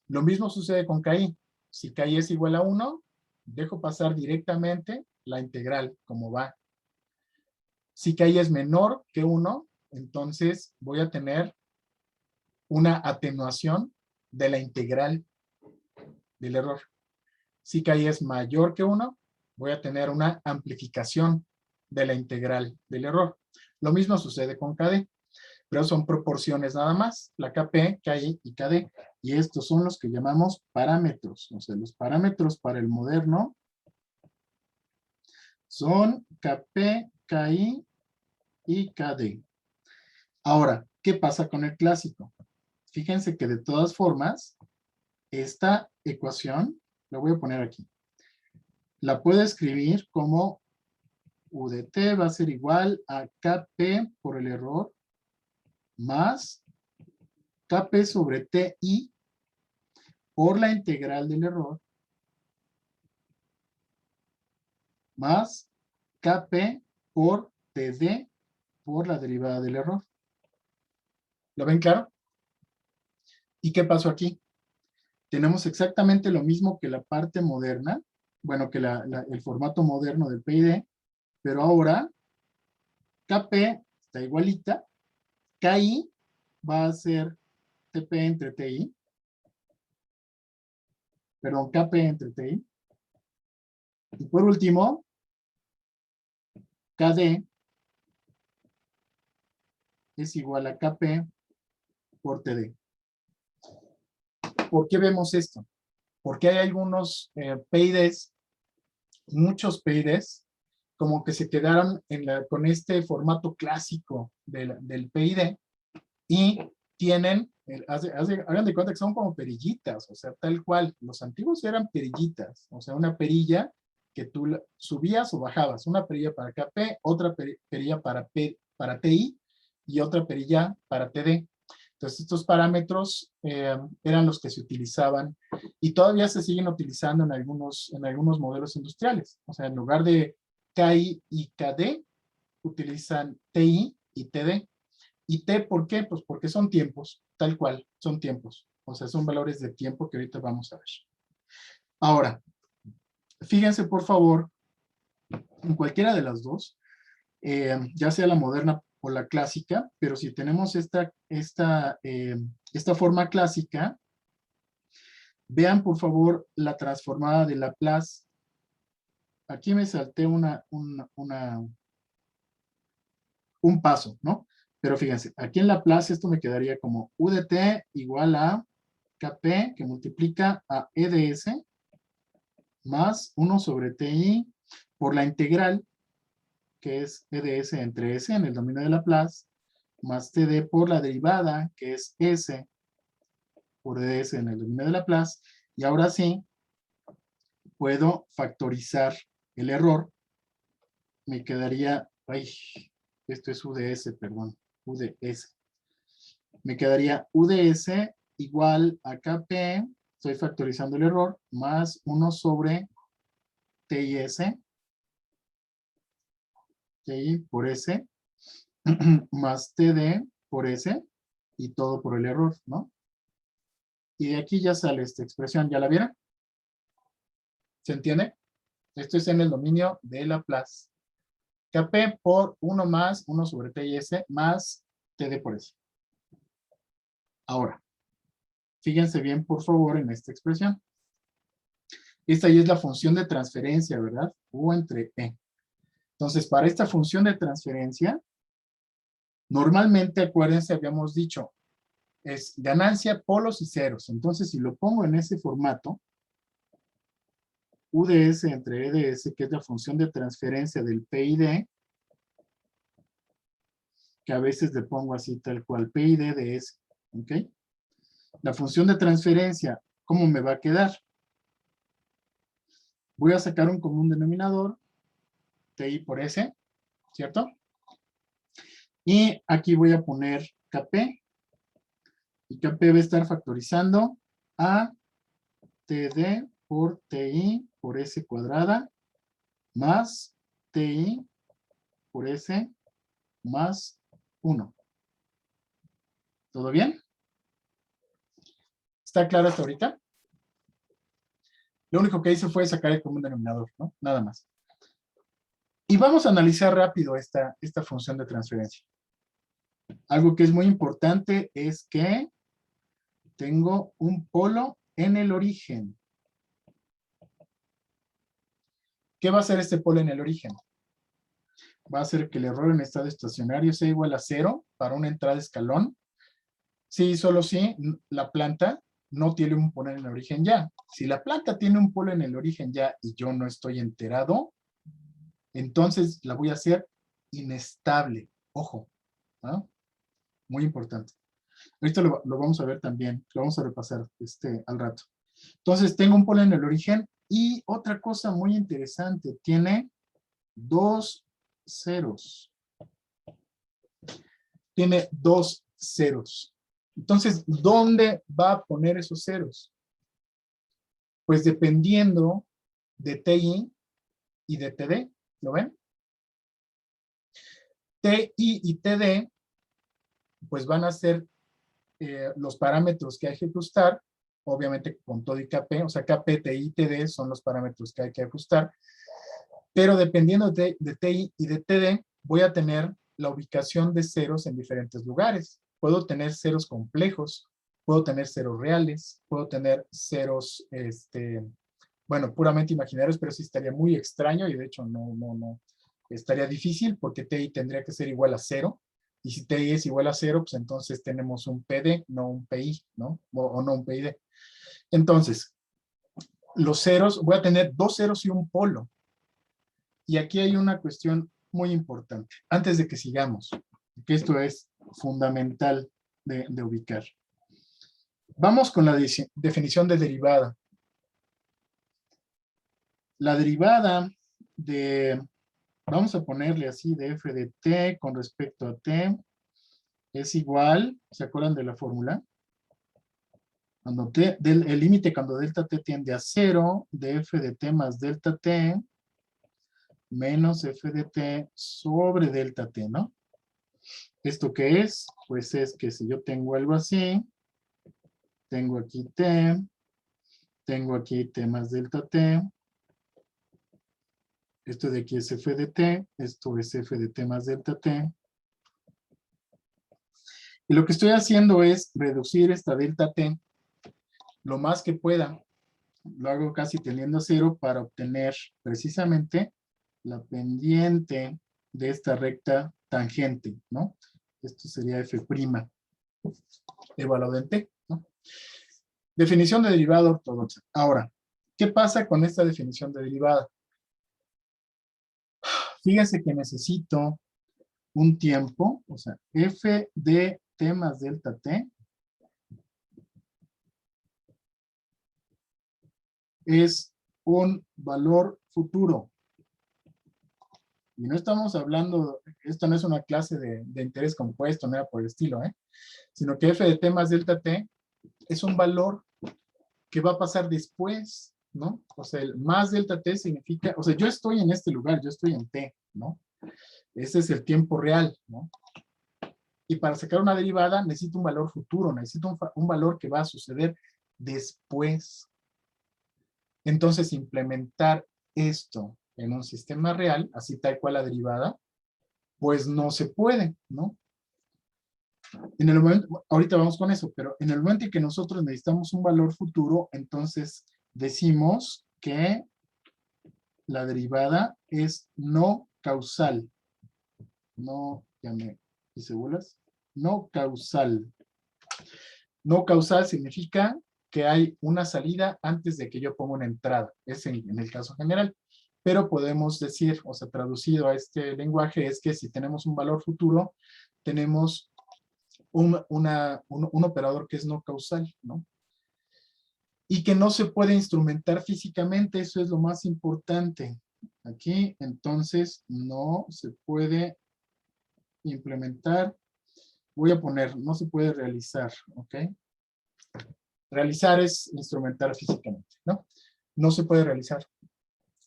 Lo mismo sucede con KI. Si KI es igual a 1, dejo pasar directamente la integral, como va. Si KI es menor que 1, entonces voy a tener una atenuación de la integral del error. Si KI es mayor que 1, voy a tener una amplificación de la integral del error. Lo mismo sucede con KD, pero son proporciones nada más, la KP, KI y KD. Y estos son los que llamamos parámetros. O sea, los parámetros para el moderno son KP, KI y KD. Ahora, ¿qué pasa con el clásico? Fíjense que de todas formas, esta ecuación, la voy a poner aquí, la puedo escribir como U de t va a ser igual a KP por el error más KP sobre TI por la integral del error más KP por TD por la derivada del error. ¿Lo ven claro? ¿Y qué pasó aquí? Tenemos exactamente lo mismo que la parte moderna, bueno, que el formato moderno del PID, pero ahora KP está igualita, KI va a ser TP entre TI, perdón, KP entre TI, y por último, KD es igual a KP por TD. ¿Por qué vemos esto? Porque hay algunos PIDs, muchos PIDs, como que se quedaron con este formato clásico del PID y tienen, hagan de cuenta que son como perillitas, o sea, tal cual. Los antiguos eran perillitas, o sea, una perilla que tú subías o bajabas, una perilla para KP, otra perilla para TI y otra perilla para TD. Entonces, estos parámetros eran los que se utilizaban y todavía se siguen utilizando en algunos modelos industriales. O sea, en lugar de KI y KD, utilizan TI y TD. ¿Y T por qué? Pues porque son tiempos, tal cual, son tiempos. O sea, son valores de tiempo que ahorita vamos a ver. Ahora, fíjense por favor, en cualquiera de las dos, ya sea la moderna o la clásica, pero si tenemos esta forma clásica, vean por favor la transformada de Laplace. Aquí me salté un paso, ¿no? Pero fíjense, aquí en Laplace esto me quedaría como U de t igual a Kp que multiplica a E de S más 1 sobre TI por la integral que es E de S entre S en el dominio de Laplace, más TD por la derivada, que es S por ES en el dominio de Laplace, y ahora sí, puedo factorizar el error, me quedaría, esto es U de S, perdón, U de S, me quedaría U de S igual a KP, estoy factorizando el error, más 1 sobre TIS, TI por S, más TD por S, y todo por el error, ¿no? Y de aquí ya sale esta expresión, ¿ya la vieron? ¿Se entiende? Esto es en el dominio de Laplace. Kp por 1 más 1 sobre TIS más TD por S. Ahora, fíjense bien, por favor, en esta expresión. Esta ya es la función de transferencia, ¿verdad? U entre E. Entonces, para esta función de transferencia, normalmente, acuérdense, habíamos dicho, es ganancia, polos y ceros. Entonces, si lo pongo en ese formato, U de S entre E de S, que es la función de transferencia del PID, que a veces le pongo así tal cual, PID de S, ¿ok? La función de transferencia, ¿cómo me va a quedar? Voy a sacar un común denominador, TI por S, ¿cierto? Y aquí voy a poner KP, y KP va a estar factorizando a TD por TI por S cuadrada, más TI por S más 1. ¿Todo bien? ¿Está claro hasta ahorita? Lo único que hice fue sacar el común denominador, ¿no? Nada más. Y vamos a analizar rápido esta función de transferencia. Algo que es muy importante es que tengo un polo en el origen. ¿Qué va a hacer este polo en el origen? Va a hacer que el error en estado estacionario sea igual a 0 para una entrada escalón. Sí, solo si la planta no tiene un polo en el origen ya. Si la planta tiene un polo en el origen ya y yo no estoy enterado, entonces la voy a hacer inestable. Ojo, ¿no? Muy importante. Ahorita lo vamos a ver también, lo vamos a repasar al rato. Entonces tengo un polo en el origen y otra cosa muy interesante, tiene 2 ceros. Tiene 2 ceros. Entonces, ¿dónde va a poner esos ceros? Pues dependiendo de TI y de TD, ¿lo ven? TI y TD, pues van a ser los parámetros que hay que ajustar, obviamente con todo y KP, o sea, KP, TI y TD son los parámetros que hay que ajustar, pero dependiendo de TI y de TD, voy a tener la ubicación de ceros en diferentes lugares. Puedo tener ceros complejos, puedo tener ceros reales, puedo tener ceros, bueno, puramente imaginarios, pero sí estaría muy extraño y de hecho no, estaría difícil porque TI tendría que ser igual a 0. Y si TI es igual a 0, pues entonces tenemos un PD, no un PI, ¿no? O no un PID. Entonces, los ceros, voy a tener 2 ceros y un polo. Y aquí hay una cuestión muy importante, antes de que sigamos, que esto es fundamental de ubicar. Vamos con la definición de derivada. La derivada de, vamos a ponerle así, de f de t con respecto a t, es igual, ¿se acuerdan de la fórmula? Cuando el límite cuando delta t tiende a 0, de f de t más delta t, menos f de t sobre delta t, ¿no? ¿Esto qué es? Pues es que si yo tengo algo así, tengo aquí t, tengo aquí t más delta t, esto de aquí es f de t, esto es f de t más delta t, y lo que estoy haciendo es reducir esta delta t lo más que pueda, lo hago casi tendiendo a 0 para obtener precisamente la pendiente de esta recta tangente, ¿no? Esto sería f' evaluado en t, ¿no? Definición de derivada ortodoxa. Ahora, ¿qué pasa con esta definición de derivada? Fíjense que necesito un tiempo, o sea, f de t más delta t es un valor futuro. Y no estamos hablando, esto no es una clase de interés compuesto, nada por el estilo, sino que f de t más delta t es un valor que va a pasar después, ¿no? O sea, el más delta t significa, o sea, yo estoy en este lugar, yo estoy en t, ¿no? Ese es el tiempo real, ¿no? Y para sacar una derivada necesito un valor futuro, necesito un valor que va a suceder después. Entonces, implementar esto en un sistema real, así tal cual la derivada, pues no se puede, ¿no? En el momento, ahorita vamos con eso, pero en el momento en que nosotros necesitamos un valor futuro, entonces decimos que la derivada es no causal. No, ya me hice bolas. No causal. No causal significa que hay una salida antes de que yo ponga una entrada. Es en el caso general. Pero podemos decir, o sea, traducido a este lenguaje, es que si tenemos un valor futuro, tenemos un operador que es no causal, ¿no? y que no se puede instrumentar físicamente, eso es lo más importante. Aquí, entonces, no se puede implementar. Voy a poner, no se puede realizar, ¿ok? Realizar es instrumentar físicamente, ¿no? No se puede realizar.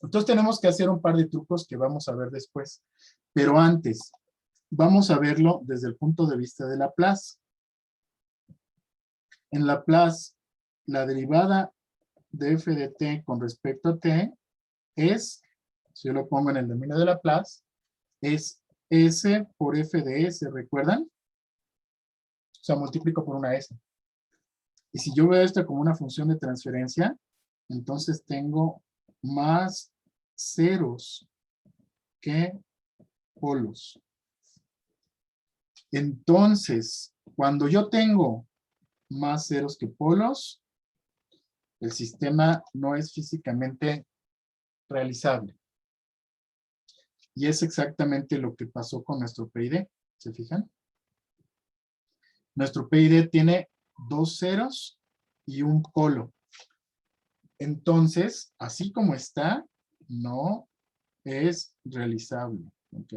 Entonces tenemos que hacer un par de trucos que vamos a ver después. Pero antes, vamos a verlo desde el punto de vista de Laplace. En Laplace, la derivada de f de t con respecto a t es, si yo lo pongo en el dominio de Laplace, es s por f de s, ¿recuerdan? O sea, multiplico por una s. Y si yo veo esto como una función de transferencia, entonces tengo más ceros que polos. Entonces, cuando yo tengo más ceros que polos, el sistema no es físicamente realizable. Y es exactamente lo que pasó con nuestro PID. ¿Se fijan? Nuestro PID tiene 2 ceros y un polo. Entonces, así como está, no es realizable. ¿Ok?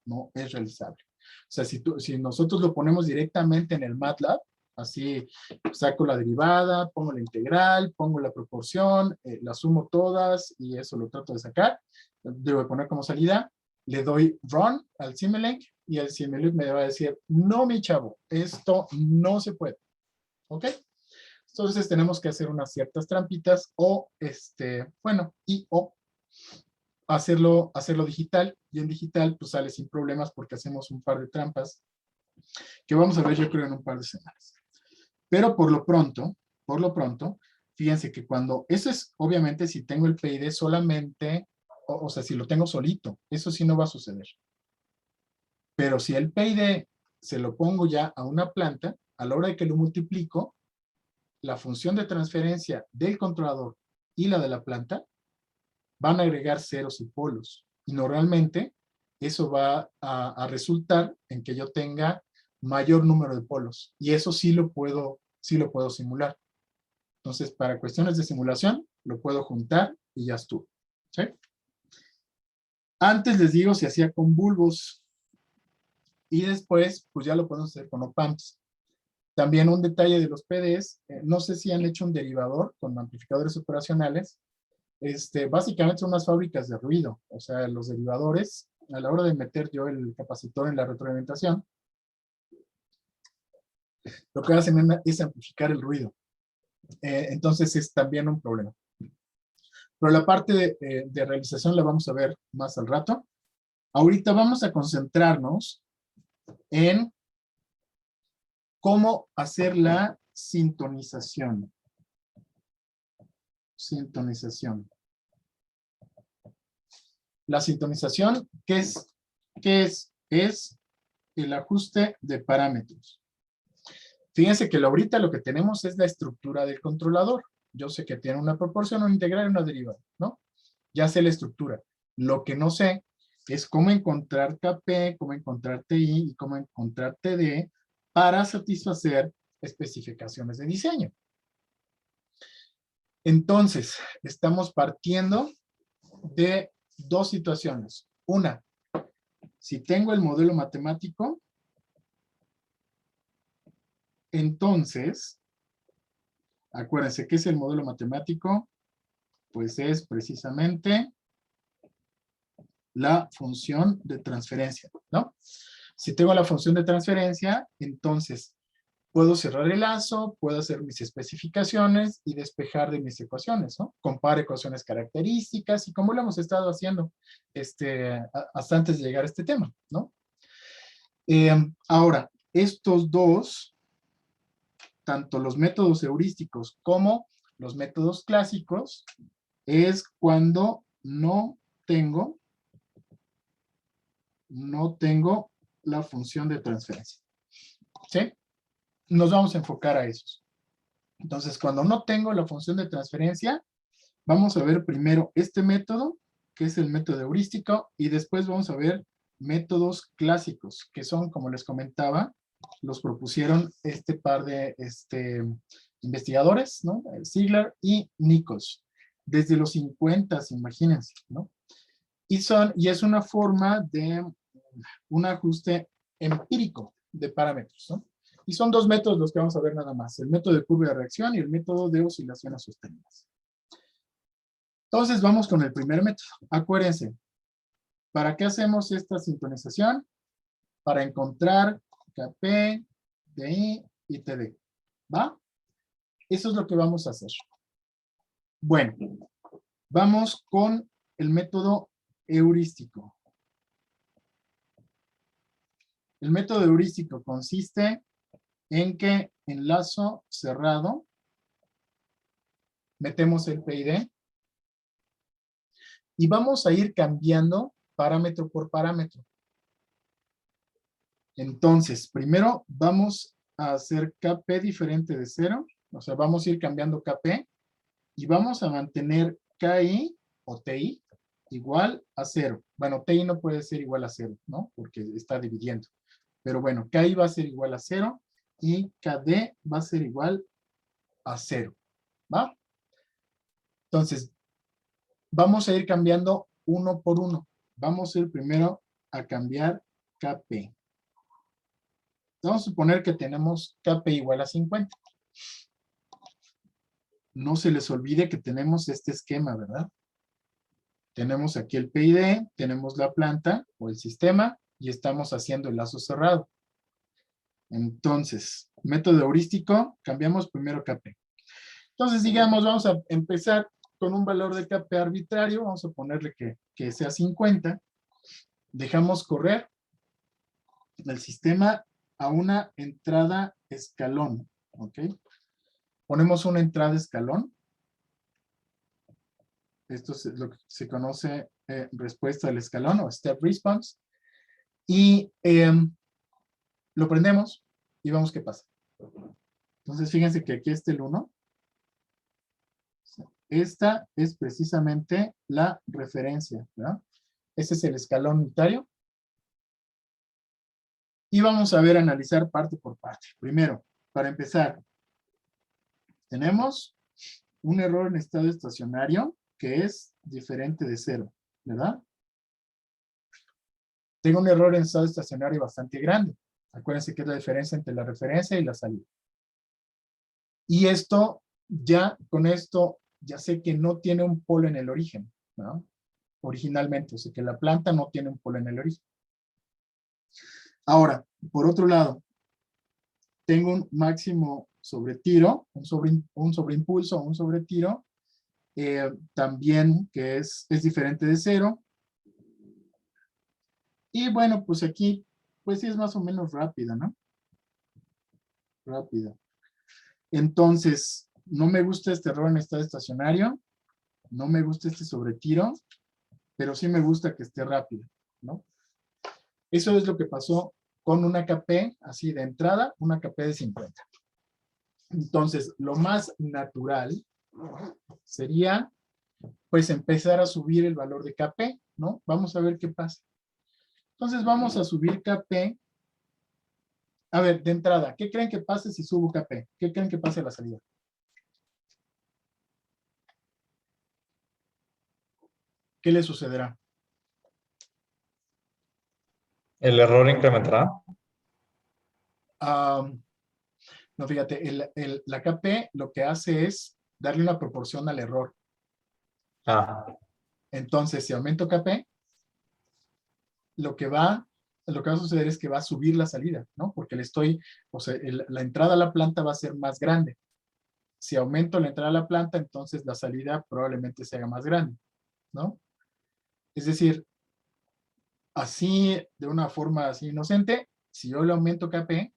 No es realizable. O sea, si nosotros lo ponemos directamente en el MATLAB, así saco la derivada, pongo la integral, pongo la proporción, la sumo todas y eso lo trato de sacar. Debo poner como salida, le doy run al Simulink y el Simulink me va a decir, no, mi chavo, esto no se puede. ¿Ok? Entonces tenemos que hacer unas ciertas trampitas o, o hacerlo digital, y en digital pues sale sin problemas porque hacemos un par de trampas que vamos a ver yo creo en un par de semanas. Pero por lo pronto, fíjense que cuando, eso es obviamente si tengo el PID solamente, o sea, si lo tengo solito, eso sí no va a suceder. Pero si el PID se lo pongo ya a una planta, a la hora de que lo multiplico, la función de transferencia del controlador y la de la planta van a agregar ceros y polos. Y normalmente eso va a resultar en que yo tenga mayor número de polos. Y eso sí lo puedo simular. Entonces, para cuestiones de simulación, lo puedo juntar y ya estuvo. ¿Sí? Antes les digo se hacía con bulbos. Y después, pues ya lo podemos hacer con op-amps. También un detalle de los PDs, no sé si han hecho un derivador con amplificadores operacionales. Básicamente son unas fábricas de ruido. O sea, los derivadores, a la hora de meter yo el capacitor en la retroalimentación, lo que hacen es amplificar el ruido. Entonces es también un problema. Pero la parte de realización la vamos a ver más al rato. Ahorita vamos a concentrarnos en cómo hacer la sintonización. Sintonización. La sintonización, ¿qué es? Es el ajuste de parámetros. Fíjense que ahorita lo que tenemos es la estructura del controlador. Yo sé que tiene una proporción, una integral y una derivada, ¿no? Ya sé la estructura. Lo que no sé es cómo encontrar KP, cómo encontrar TI y cómo encontrar TD para satisfacer especificaciones de diseño. Entonces, estamos partiendo de dos situaciones. Una, si tengo el modelo matemático, entonces, acuérdense, ¿qué es el modelo matemático? Pues es precisamente la función de transferencia, ¿no? Si tengo la función de transferencia, entonces puedo cerrar el lazo, puedo hacer mis especificaciones y despejar de mis ecuaciones, ¿no? Compara ecuaciones características y como lo hemos estado haciendo hasta antes de llegar a este tema, ¿no? Ahora, estos dos, tanto los métodos heurísticos como los métodos clásicos, es cuando no tengo la función de transferencia. ¿Sí? Nos vamos a enfocar a esos. Entonces, cuando no tengo la función de transferencia, vamos a ver primero este método, que es el método heurístico, y después vamos a ver métodos clásicos, que son, como les comentaba, los propusieron este par de investigadores, ¿no? Ziegler y Nichols, desde los 50, imagínense, ¿no? Y es una forma de un ajuste empírico de parámetros, ¿no? Y son dos métodos los que vamos a ver nada más, el método de curva de reacción y el método de oscilaciones sostenidas. Entonces vamos con el primer método. Acuérdense, ¿para qué hacemos esta sintonización? Para encontrar Kp, Di y Td. ¿Va? Eso es lo que vamos a hacer. Bueno, vamos con el método heurístico. El método heurístico consiste en que en lazo cerrado metemos el PID y vamos a ir cambiando parámetro por parámetro. Entonces, primero vamos a hacer Kp diferente de 0, o sea, vamos a ir cambiando Kp y vamos a mantener Ki o Ti igual a 0. Bueno, Ti no puede ser igual a 0, ¿no? Porque está dividiendo. Pero bueno, Ki va a ser igual a 0 y Kd va a ser igual a 0. ¿Va? Entonces, vamos a ir cambiando uno por uno. Vamos a ir primero a cambiar Kp. Vamos a suponer que tenemos Kp igual a 50. No se les olvide que tenemos este esquema, ¿verdad? Tenemos aquí el PID, tenemos la planta o el sistema y estamos haciendo el lazo cerrado. Entonces, método heurístico, cambiamos primero Kp. Entonces, digamos, vamos a empezar con un valor de Kp arbitrario, vamos a ponerle que sea 50. Dejamos correr el sistema a una entrada escalón, ¿ok? Ponemos una entrada escalón. Esto es lo que se conoce respuesta del escalón o step response. Y lo prendemos y vemos qué pasa. Entonces, fíjense que aquí está el 1. Esta es precisamente la referencia, ¿verdad? Este es el escalón unitario. Y vamos a ver, analizar parte por parte. Primero, para empezar, tenemos un error en estado estacionario que es diferente de 0, ¿verdad? Tengo un error en estado estacionario bastante grande. Acuérdense que es la diferencia entre la referencia y la salida. Y esto, ya con esto, ya sé que no tiene un polo en el origen, ¿no? Originalmente, o sea que la planta no tiene un polo en el origen. Ahora, por otro lado, tengo un máximo sobre tiro, un sobreimpulso, un sobretiro, también que es diferente de 0. Y bueno, pues aquí, pues sí es más o menos rápida, ¿no? Rápida. Entonces, no me gusta este error en estado estacionario, no me gusta este sobretiro, pero sí me gusta que esté rápido, ¿no? Eso es lo que pasó con una Kp, así de entrada, una Kp de 50. Entonces, lo más natural sería, pues, empezar a subir el valor de Kp, ¿no? Vamos a ver qué pasa. Entonces, vamos a subir Kp. A ver, de entrada, ¿qué creen que pase si subo Kp? ¿Qué creen que pase a la salida? ¿Qué le sucederá? ¿El error incrementará? No, fíjate, la Kp lo que hace es darle una proporción al error. Ah, Entonces, si aumento Kp, lo que va a suceder es que va a subir la salida, ¿no? Porque o sea, la entrada a la planta va a ser más grande. Si aumento la entrada a la planta, entonces la salida probablemente se haga más grande, ¿no? Es decir, así, de una forma así inocente, si yo le aumento Kp,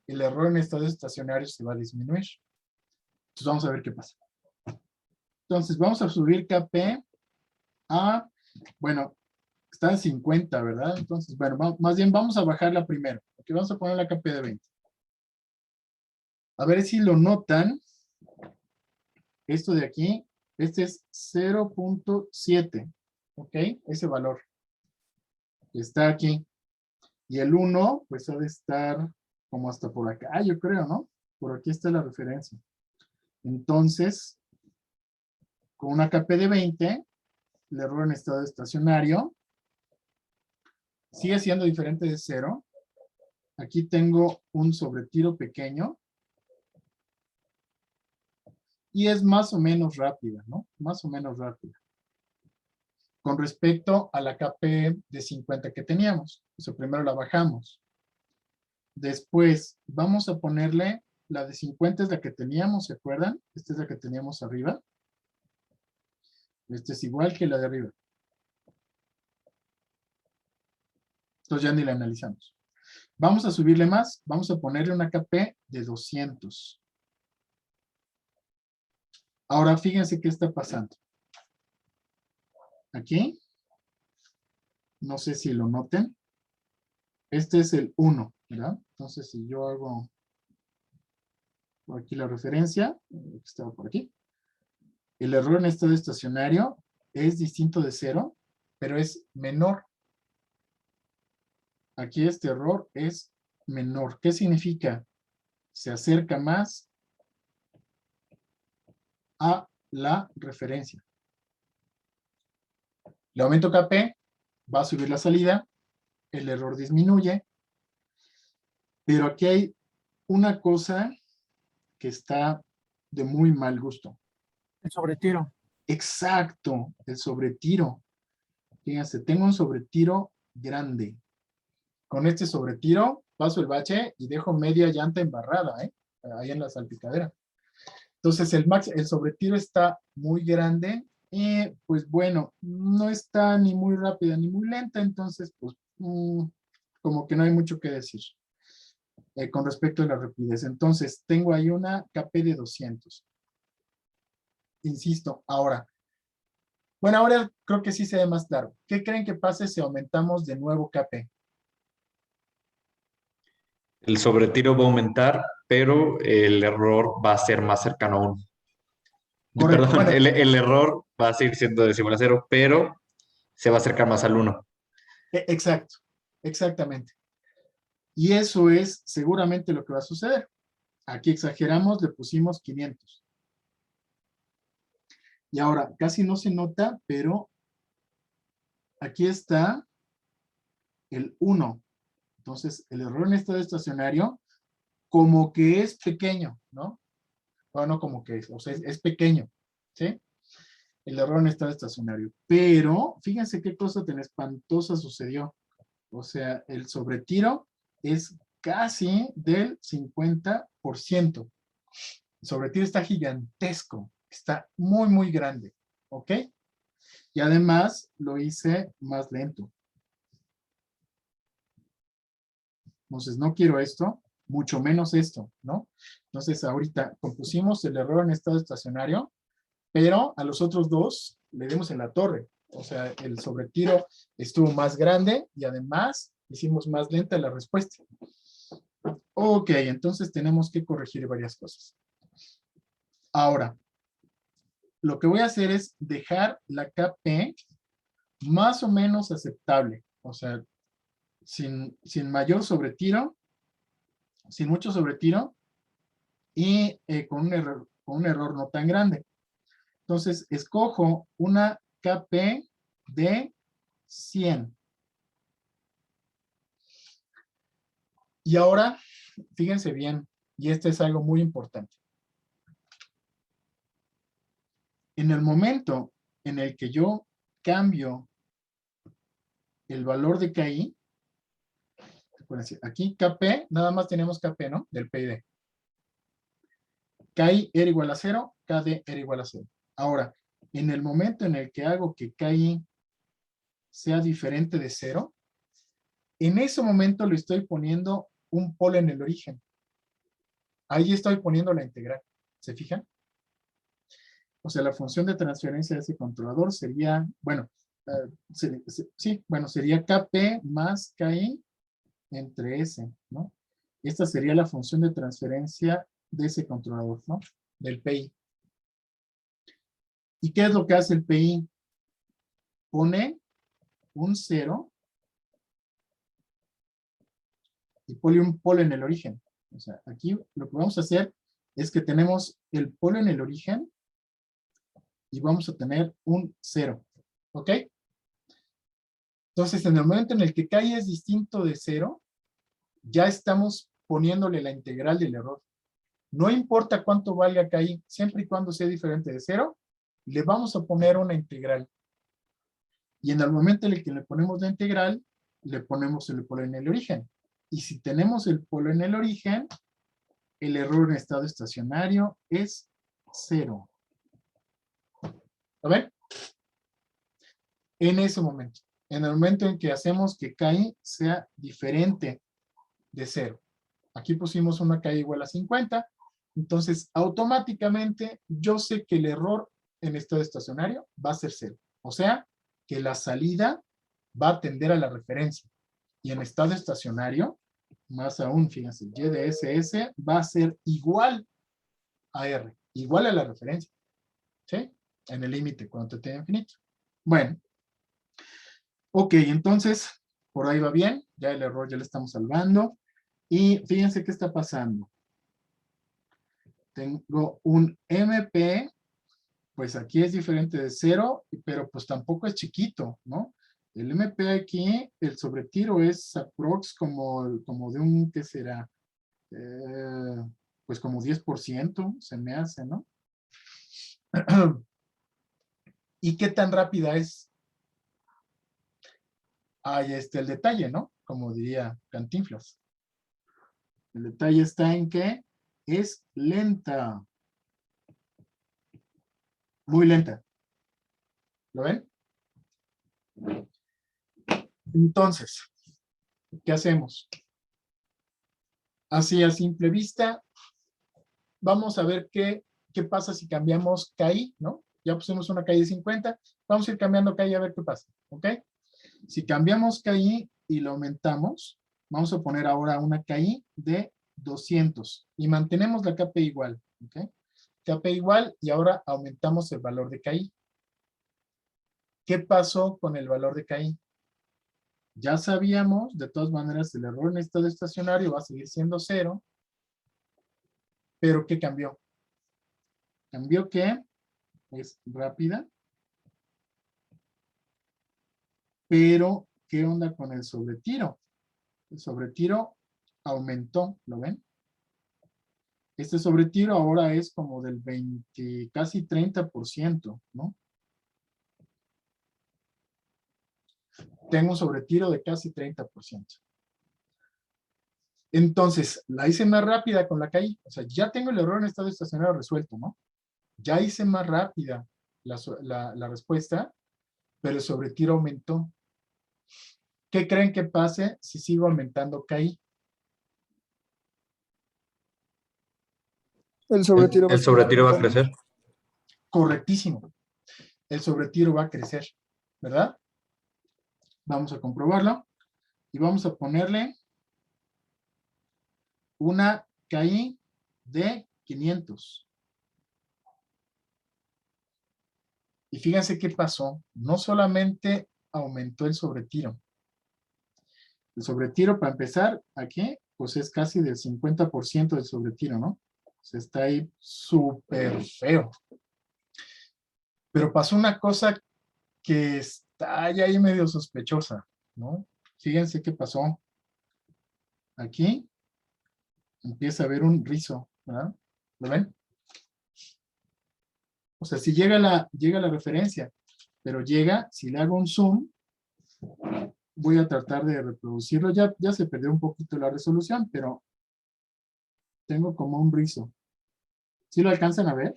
el error en estados estacionarios se va a disminuir. Entonces vamos a ver qué pasa. Entonces vamos a subir Kp a, bueno, está en 50, ¿verdad? Entonces, bueno, más bien vamos a bajarla primero. Porque vamos a poner la Kp de 20. A ver si lo notan. Esto de aquí, este es 0.7. ¿Ok? Ese valor está aquí. Y el 1, pues ha de estar como hasta por acá, yo creo, ¿no? Por aquí está la referencia. Entonces, con una KP de 20, el error en estado estacionario sigue siendo diferente de 0. Aquí tengo un sobretiro pequeño. Y es más o menos rápida, ¿no? Más o menos rápida. Con respecto a la KP de 50 que teníamos. O sea, primero la bajamos. Después vamos a ponerle la de 50 es la que teníamos, ¿se acuerdan? Esta es la que teníamos arriba. Esta es igual que la de arriba. Entonces ya ni la analizamos. Vamos a subirle más. Vamos a ponerle una KP de 200. Ahora fíjense qué está pasando. Aquí. No sé si lo noten. Este es el 1, ¿verdad? Entonces si yo hago por aquí la referencia, que estaba por aquí. El error en estado estacionario es distinto de 0, pero es menor. Aquí este error es menor. ¿Qué significa? Se acerca más a la referencia. Le aumento KP, va a subir la salida, el error disminuye, pero aquí hay una cosa que está de muy mal gusto. El sobretiro. Exacto, el sobretiro. Fíjense, tengo un sobretiro grande. Con este sobretiro paso el bache y dejo media llanta embarrada, ahí en la salpicadera. Entonces el sobretiro está muy grande y pues bueno, no está ni muy rápida ni muy lenta, entonces pues como que no hay mucho que decir con respecto a la rapidez. Entonces tengo ahí una KP de 200. Insisto, ahora. Bueno, ahora creo que sí se ve más claro. ¿Qué creen que pase si aumentamos de nuevo KP? El sobretiro va a aumentar, pero el error va a ser más cercano a 1. Correcto, Perdón, bueno, el error va a seguir siendo decimal a 0, pero se va a acercar más al 1. exacto, exactamente. Y eso es seguramente lo que va a suceder. Aquí exageramos, le pusimos 500. Y ahora, casi no se nota, pero aquí está el 1. Entonces, el error en estado estacionario como que es pequeño, ¿no? Bueno, no como que es, o sea, es pequeño, ¿sí? El error en estado estacionario. Pero, fíjense qué cosa tan espantosa sucedió. O sea, el sobretiro es casi del 50%. El sobretiro está gigantesco, está muy, muy grande, ¿ok? Y además lo hice más lento. Entonces, no quiero esto, mucho menos esto, ¿no? Entonces, ahorita compusimos el error en estado estacionario, pero a los otros dos le dimos en la torre. O sea, el sobretiro estuvo más grande y además hicimos más lenta la respuesta. Ok, entonces tenemos que corregir varias cosas. Ahora, lo que voy a hacer es dejar la KP más o menos aceptable. O sea, sin mayor sobretiro, sin mucho sobretiro y con un error no tan grande. Entonces, escojo una KP de 100. Y ahora, fíjense bien, y este es algo muy importante. En el momento en el que yo cambio el valor de KI, aquí KP, nada más tenemos KP, ¿no? Del PID. KI era igual a 0, KD era igual a 0. Ahora, en el momento en el que hago que KI sea diferente de 0, en ese momento le estoy poniendo un polo en el origen. Ahí estoy poniendo la integral. ¿Se fijan? O sea, la función de transferencia de ese controlador sería, bueno, sí, bueno, sería KP más KI entre S, ¿no? Esta sería la función de transferencia de ese controlador, ¿no? Del PI. ¿Y qué es lo que hace el PI? Pone un 0 y pone un polo en el origen. O sea, aquí lo que vamos a hacer es que tenemos el polo en el origen y vamos a tener un 0, ¿ok? Entonces, en el momento en el que KI es distinto de 0, ya estamos poniéndole la integral del error. No importa cuánto valga KI, siempre y cuando sea diferente de 0, le vamos a poner una integral. Y en el momento en el que le ponemos la integral, le ponemos el polo en el origen. Y si tenemos el polo en el origen, el error en estado estacionario es 0. ¿Lo ven? En ese momento. En el momento en que hacemos que KI sea diferente de 0. Aquí pusimos una KI igual a 50. Entonces, automáticamente, yo sé que el error en estado estacionario va a ser 0. O sea, que la salida va a tender a la referencia. Y en estado estacionario, más aún, fíjense, Y de SS va a ser igual a R, igual a la referencia. ¿Sí? En el límite, cuando t infinito. Bueno. Ok, entonces, por ahí va bien. Ya el error ya lo estamos salvando. Y fíjense qué está pasando. Tengo un MP, pues aquí es diferente de 0, pero pues tampoco es chiquito, ¿no? El MP aquí, el sobretiro es aprox como de un, ¿qué será? Pues como 10% se me hace, ¿no? ¿Y qué tan rápida es? Ahí está el detalle, ¿no? Como diría Cantinflas. El detalle está en que es lenta. Muy lenta. ¿Lo ven? Entonces, ¿qué hacemos? Así a simple vista, vamos a ver qué pasa si cambiamos KI, ¿no? Ya pusimos una KI de 50, vamos a ir cambiando KI a ver qué pasa, ¿ok? Si cambiamos KI y lo aumentamos, vamos a poner ahora una KI de 200 y mantenemos la KP igual, ¿ok? KP igual y ahora aumentamos el valor de KI. ¿Qué pasó con el valor de KI? Ya sabíamos, de todas maneras, el error en estado estacionario va a seguir siendo 0, pero ¿qué cambió? Cambió que es rápida, pero ¿qué onda con el sobretiro? El sobretiro aumentó, ¿lo ven? Este sobretiro ahora es como del 20, casi 30%, ¿no? Tengo un sobretiro de casi 30%. Entonces, la hice más rápida con la KI. O sea, ya tengo el error en estado estacionario resuelto, ¿no? Ya hice más rápida la respuesta, pero el sobretiro aumentó. ¿Qué creen que pase si sigo aumentando KI? El sobretiro va a El seguir sobretiro va a aumentando. crecer. Correctísimo. El sobretiro va a crecer, ¿verdad? Vamos a comprobarlo. Y vamos a ponerle una KI de 500. Y fíjense qué pasó. No solamente aumentó el sobretiro. El sobretiro, para empezar, aquí, pues es casi del 50% del sobretiro, ¿no? Pues está ahí súper feo. Pero pasó una cosa que está ya ahí medio sospechosa, ¿no? Fíjense qué pasó. Aquí empieza a haber un rizo, ¿verdad? ¿Lo ven? O sea, si llega la referencia, pero llega, si le hago un zoom, voy a tratar de reproducirlo. Ya se perdió un poquito la resolución, pero tengo como un rizo. ¿Sí lo alcanzan a ver?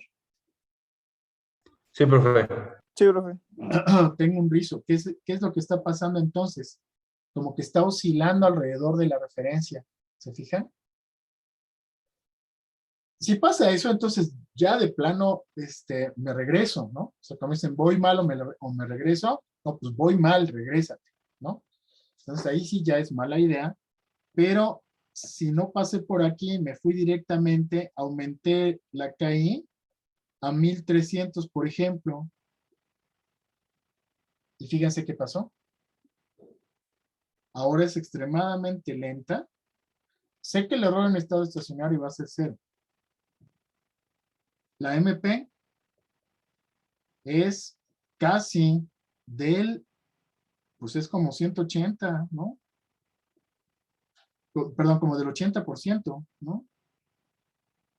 Sí, profe. Sí, profe. Tengo un rizo. ¿Qué es lo que está pasando entonces? Como que está oscilando alrededor de la referencia. ¿Se fijan? Si pasa eso, entonces ya de plano me regreso, ¿no? O sea, como dicen, voy mal o me regreso, no, pues voy mal, regrésate, ¿no? Entonces ahí sí ya es mala idea, pero si no pasé por aquí, me fui directamente, aumenté la KI a 1300, por ejemplo, y fíjense qué pasó. Ahora es extremadamente lenta. Sé que el error en estado estacionario va a ser 0, La MP es casi pues es como 180, ¿no? Perdón, como del 80%, ¿no?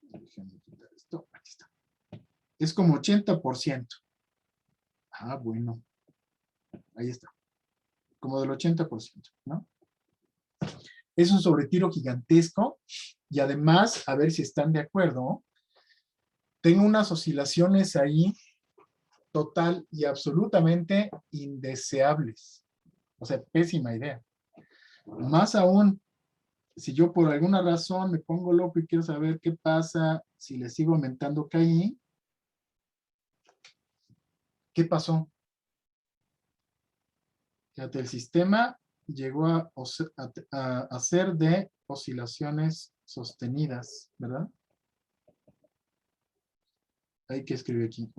Déjenme quitar esto, aquí está. Es como 80%. Ah, bueno, ahí está. Como del 80%, ¿no? Es un sobretiro gigantesco y además, a ver si están de acuerdo, tengo unas oscilaciones ahí total y absolutamente indeseables. O sea, pésima idea. Más aún, si yo por alguna razón me pongo loco y quiero saber qué pasa si le sigo aumentando KI, ¿qué pasó? Fíjate, el sistema llegó a ser de oscilaciones sostenidas, ¿verdad? Hay que escribir aquí,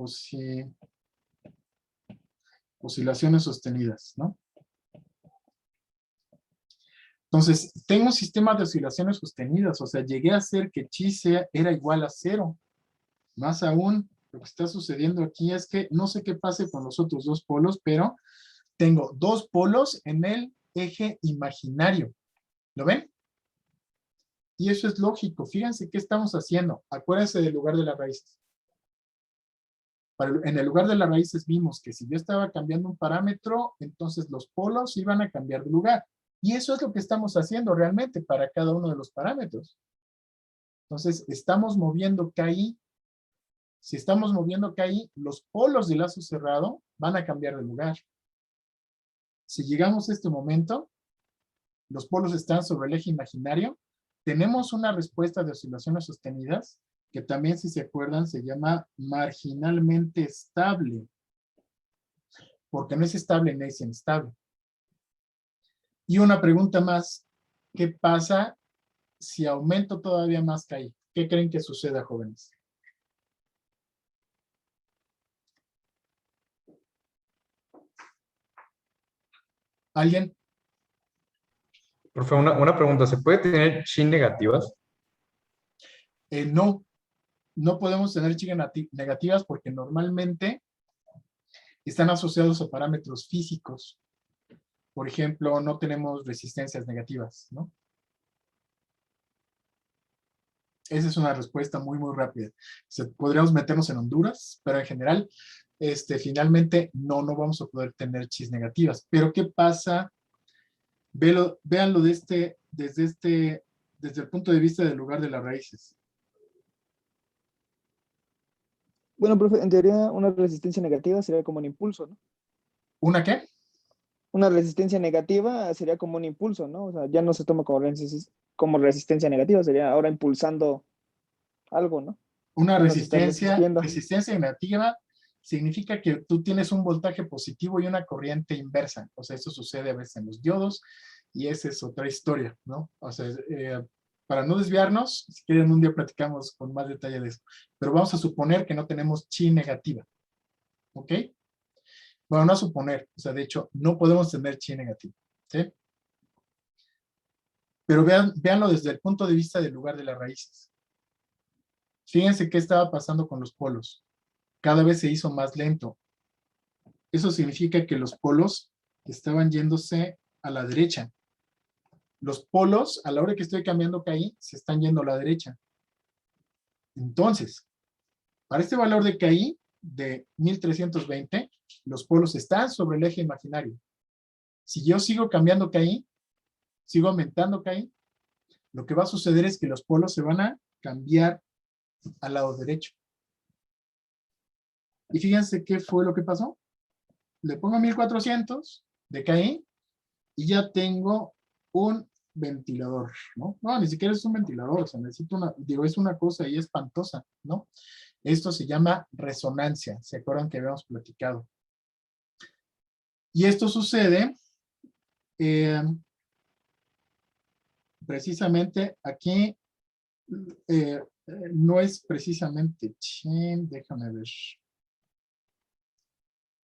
oscilaciones sostenidas, ¿no? Entonces, tengo un sistema de oscilaciones sostenidas, o sea, llegué a hacer que chi era igual a 0. Más aún, lo que está sucediendo aquí es que no sé qué pase con los otros dos polos, pero tengo dos polos en el eje imaginario. ¿Lo ven? Y eso es lógico. Fíjense qué estamos haciendo. Acuérdense del lugar de las raíces. En el lugar de las raíces vimos que si yo estaba cambiando un parámetro, entonces los polos iban a cambiar de lugar. Y eso es lo que estamos haciendo realmente para cada uno de los parámetros. Entonces, estamos moviendo KI. Si estamos moviendo KI, los polos de lazo cerrado van a cambiar de lugar. Si llegamos a este momento, los polos están sobre el eje imaginario, tenemos una respuesta de oscilaciones sostenidas, que también, si se acuerdan, se llama marginalmente estable, porque no es estable ni es inestable. Y una pregunta más, ¿qué pasa si aumento todavía más KI? ¿Qué creen que suceda, jóvenes? ¿Alguien? Profe, una pregunta, ¿se puede tener chi negativas? No, no podemos tener chicas negativas porque normalmente están asociados a parámetros físicos. Por ejemplo, no tenemos resistencias negativas, ¿no? Esa es una respuesta muy, muy rápida. Podríamos meternos en Honduras, pero en general, finalmente, no vamos a poder tener chis negativas. Pero, ¿qué pasa? Véanlo desde el punto de vista del lugar de las raíces. Bueno, profe, en teoría una resistencia negativa sería como un impulso, ¿no? ¿Una qué? Una resistencia negativa sería como un impulso, ¿no? O sea, ya no se toma como resistencia negativa, sería ahora impulsando algo, ¿no? Una Ya no se está resistiendo. resistencia negativa significa que tú tienes un voltaje positivo y una corriente inversa. O sea, eso sucede a veces en los diodos y esa es otra historia, ¿no? O sea, para no desviarnos, si quieren un día platicamos con más detalle de eso. Pero vamos a suponer que no tenemos chi negativa, ¿ok? Bueno, no a suponer, o sea, de hecho, no podemos tener chi negativa, ¿sí? Pero véanlo desde el punto de vista del lugar de las raíces. Fíjense qué estaba pasando con los polos. Cada vez se hizo más lento. Eso significa que los polos estaban yéndose a la derecha. Los polos, a la hora que estoy cambiando KI, se están yendo a la derecha. Entonces, para este valor de KI de 1320, los polos están sobre el eje imaginario. Si yo sigo cambiando KI, sigo aumentando KI, lo que va a suceder es que los polos se van a cambiar al lado derecho. Y fíjense qué fue lo que pasó. Le pongo 1400 de KI y ya tengo un ventilador, ¿no? No, ni siquiera es un ventilador, o sea, necesito es una cosa ahí espantosa, ¿no? Esto se llama resonancia, ¿se acuerdan que habíamos platicado? Y esto sucede precisamente aquí, no es precisamente chin, déjame ver.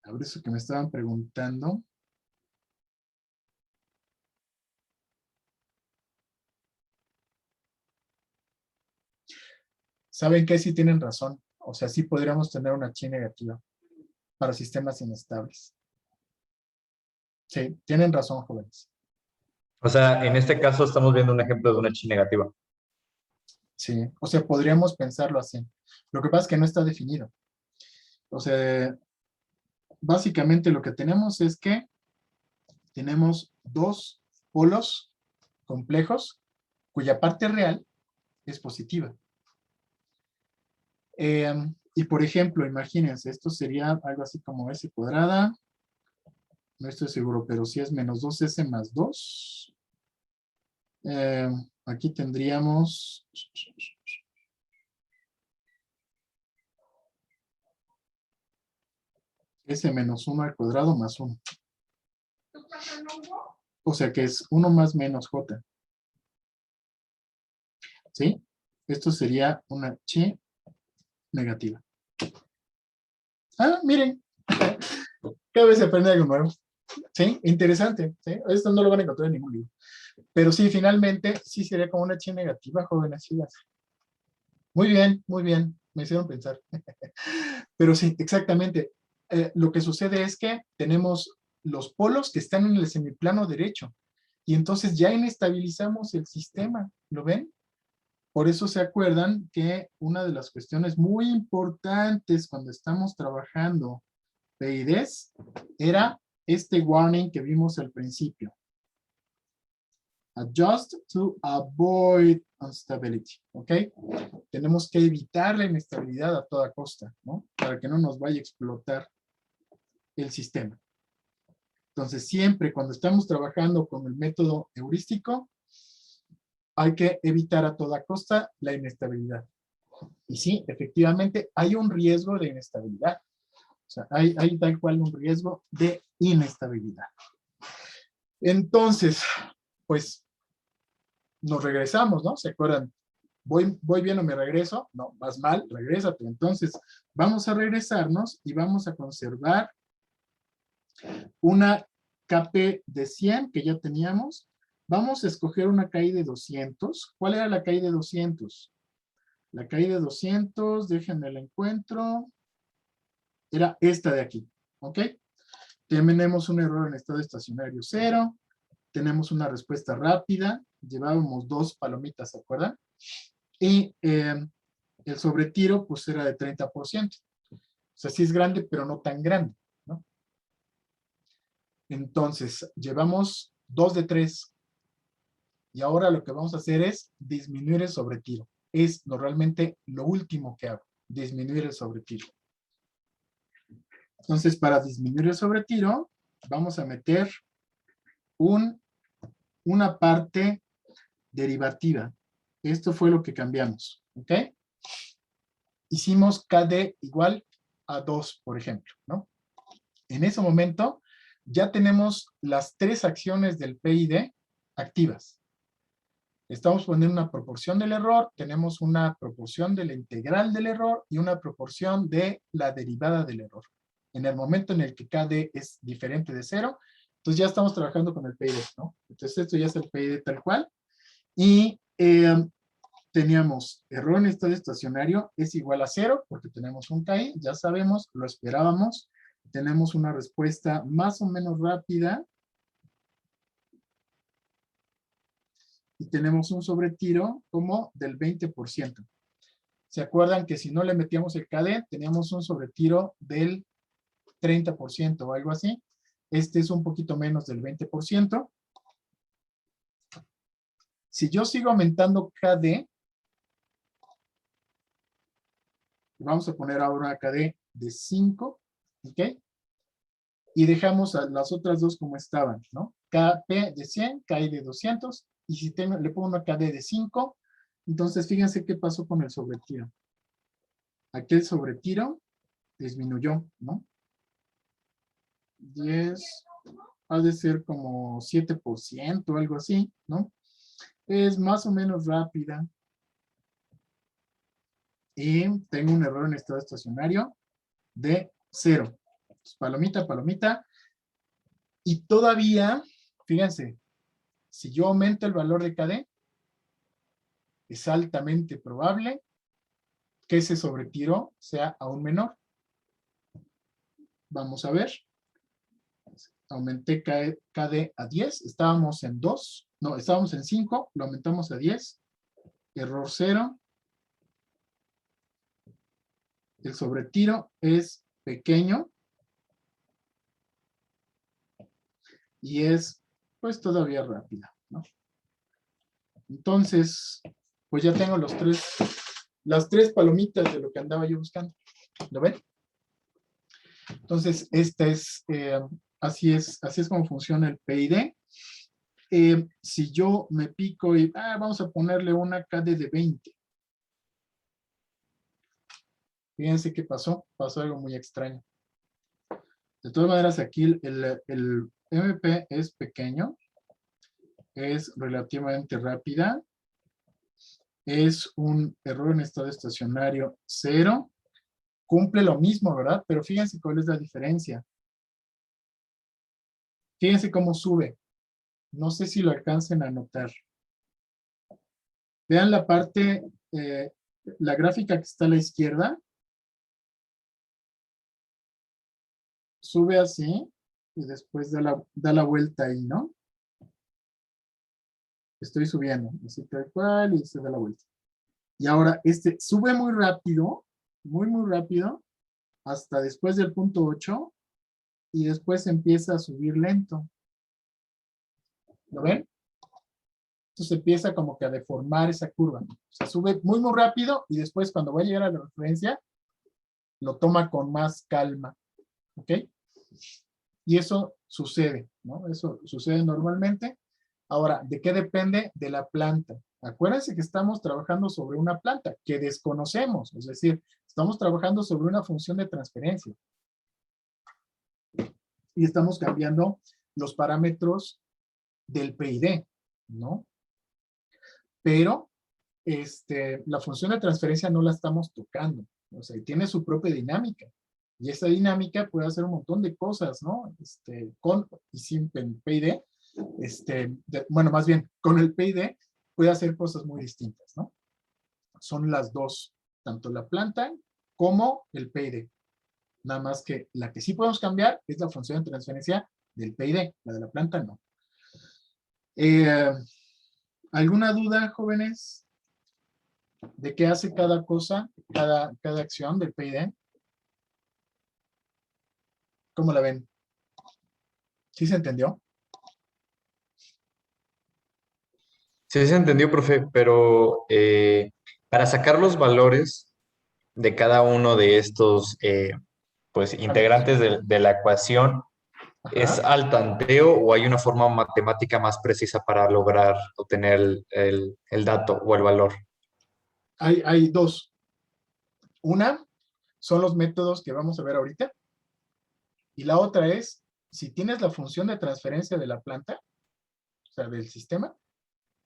A ver eso que me estaban preguntando. ¿Saben qué? Sí tienen razón. O sea, sí podríamos tener una chi negativa para sistemas inestables. Sí, tienen razón, jóvenes. O sea, en este caso estamos viendo un ejemplo de una chi negativa. Sí, o sea, podríamos pensarlo así. Lo que pasa es que no está definido. O sea, básicamente lo que tenemos es que tenemos dos polos complejos cuya parte real es positiva. Y por ejemplo, imagínense, esto sería algo así como S cuadrada. No estoy seguro, pero si es menos 2S más 2. Aquí tendríamos S menos 1 al cuadrado más 1. O sea que es 1 más menos J. ¿Sí? Esto sería una chi negativa. Ah, miren. Cada vez se aprende algo nuevo. ¿Sí? Interesante. ¿Sí? Esto no lo van a encontrar en ningún libro. Pero sí, finalmente, sí sería como una chi negativa, jóvenes. Sí, muy bien, muy bien. Me hicieron pensar. Pero sí, exactamente. Lo que sucede es que tenemos los polos que están en el semiplano derecho. Y entonces ya inestabilizamos el sistema. ¿Lo ven? Por eso se acuerdan que una de las cuestiones muy importantes cuando estamos trabajando PIDs era este warning que vimos al principio. Adjust to avoid instability, ¿ok? Tenemos que evitar la inestabilidad a toda costa, ¿no? Para que no nos vaya a explotar el sistema. Entonces, siempre cuando estamos trabajando con el método heurístico, hay que evitar a toda costa la inestabilidad. Y sí, efectivamente, hay un riesgo de inestabilidad. O sea, hay tal cual un riesgo de inestabilidad. Entonces, pues, nos regresamos, ¿no? ¿Se acuerdan? ¿Voy bien o me regreso? No, vas mal, regrésate. Entonces, vamos a regresarnos y vamos a conservar una KP de 100 que ya teníamos. Vamos a escoger una KI de 200. ¿Cuál era la KI de 200? La KI de 200, déjenme la encuentro. Era esta de aquí, ¿ok? Tenemos un error en estado estacionario 0. Tenemos una respuesta rápida. Llevábamos 2 palomitas, ¿se acuerdan? Y el sobretiro, pues era de 30%. O sea, sí es grande, pero no tan grande, ¿no? Entonces, llevamos 2 de 3. Y ahora lo que vamos a hacer es disminuir el sobretiro. Es normalmente lo último que hago, disminuir el sobretiro. Entonces, para disminuir el sobretiro, vamos a meter una parte derivativa. Esto fue lo que cambiamos, ¿ok? Hicimos KD igual a 2, por ejemplo, ¿no? En ese momento, ya tenemos las 3 acciones del PID activas. Estamos poniendo una proporción del error, tenemos una proporción de la integral del error y una proporción de la derivada del error. En el momento en el que KD es diferente de 0, entonces ya estamos trabajando con el PID, ¿no? Entonces esto ya es el PID tal cual. Y teníamos error en estado estacionario es igual a 0, porque tenemos un KI, ya sabemos, lo esperábamos. Tenemos una respuesta más o menos rápida. Y tenemos un sobretiro como del 20%. ¿Se acuerdan que si no le metíamos el KD, teníamos un sobretiro del 30% o algo así? Este es un poquito menos del 20%. Si yo sigo aumentando KD, vamos a poner ahora una KD de 5, ¿ok? Y dejamos a las otras dos como estaban, ¿no? KP de 100, KI de 200, y si le pongo una KD de 5, entonces fíjense qué pasó con el sobretiro. Aquel sobretiro disminuyó, ¿no? 10, ha de ser como 7% o algo así, ¿no? Es más o menos rápida. Y tengo un error en estado estacionario de 0. Palomita, palomita. Y todavía, fíjense, si yo aumento el valor de KD, es altamente probable que ese sobretiro sea aún menor. Vamos a ver. Aumenté KD a 10, estábamos en 2, no, estábamos en 5, lo aumentamos a 10, error 0. El sobretiro es pequeño y es pues todavía rápida, ¿no? Entonces, pues ya tengo las tres palomitas de lo que andaba yo buscando. ¿Lo ven? Entonces, así es como funciona el PID. Si yo me pico y vamos a ponerle una KD de 20. Fíjense qué pasó. Pasó algo muy extraño. De todas maneras, aquí el MP es pequeño. Es relativamente rápida. Es un error en estado estacionario 0. Cumple lo mismo, ¿verdad? Pero fíjense cuál es la diferencia. Fíjense cómo sube. No sé si lo alcancen a notar. Vean la parte, la gráfica que está a la izquierda. Sube así y después da la vuelta ahí, ¿no? Estoy subiendo, así tal cual, y se da la vuelta. Y ahora, sube muy rápido, muy rápido, hasta después del punto 8, y después empieza a subir lento. ¿Lo ven? Entonces empieza como que a deformar esa curva. O sea, sube muy rápido, y después cuando va a llegar a la referencia, lo toma con más calma. ¿Ok? Y eso sucede, ¿no? Eso sucede normalmente. Ahora, ¿de qué depende? De la planta. Acuérdense que estamos trabajando sobre una planta que desconocemos, es decir, estamos trabajando sobre una función de transferencia. Y estamos cambiando los parámetros del PID, ¿no? Pero la función de transferencia no la estamos tocando. O sea, tiene su propia dinámica. Y esa dinámica puede hacer un montón de cosas, ¿no? Con y sin PID. Bueno, más bien, con el PID puede hacer cosas muy distintas, ¿no? Son las dos, tanto la planta como el PID. Nada más que la que sí podemos cambiar es la función de transferencia del PID, la de la planta no. ¿Alguna duda, jóvenes? ¿De qué hace cada cosa, cada acción del PID? ¿Cómo la ven? ¿Sí se entendió? Sí se entendió, profe, pero para sacar los valores de cada uno de estos pues, integrantes de la ecuación, ¿es Ajá. al tanteo o hay una forma matemática más precisa para lograr obtener el dato o el valor? Hay dos. Una son los métodos que vamos a ver ahorita. Y la otra es, si tienes la función de transferencia de la planta, o sea, del sistema,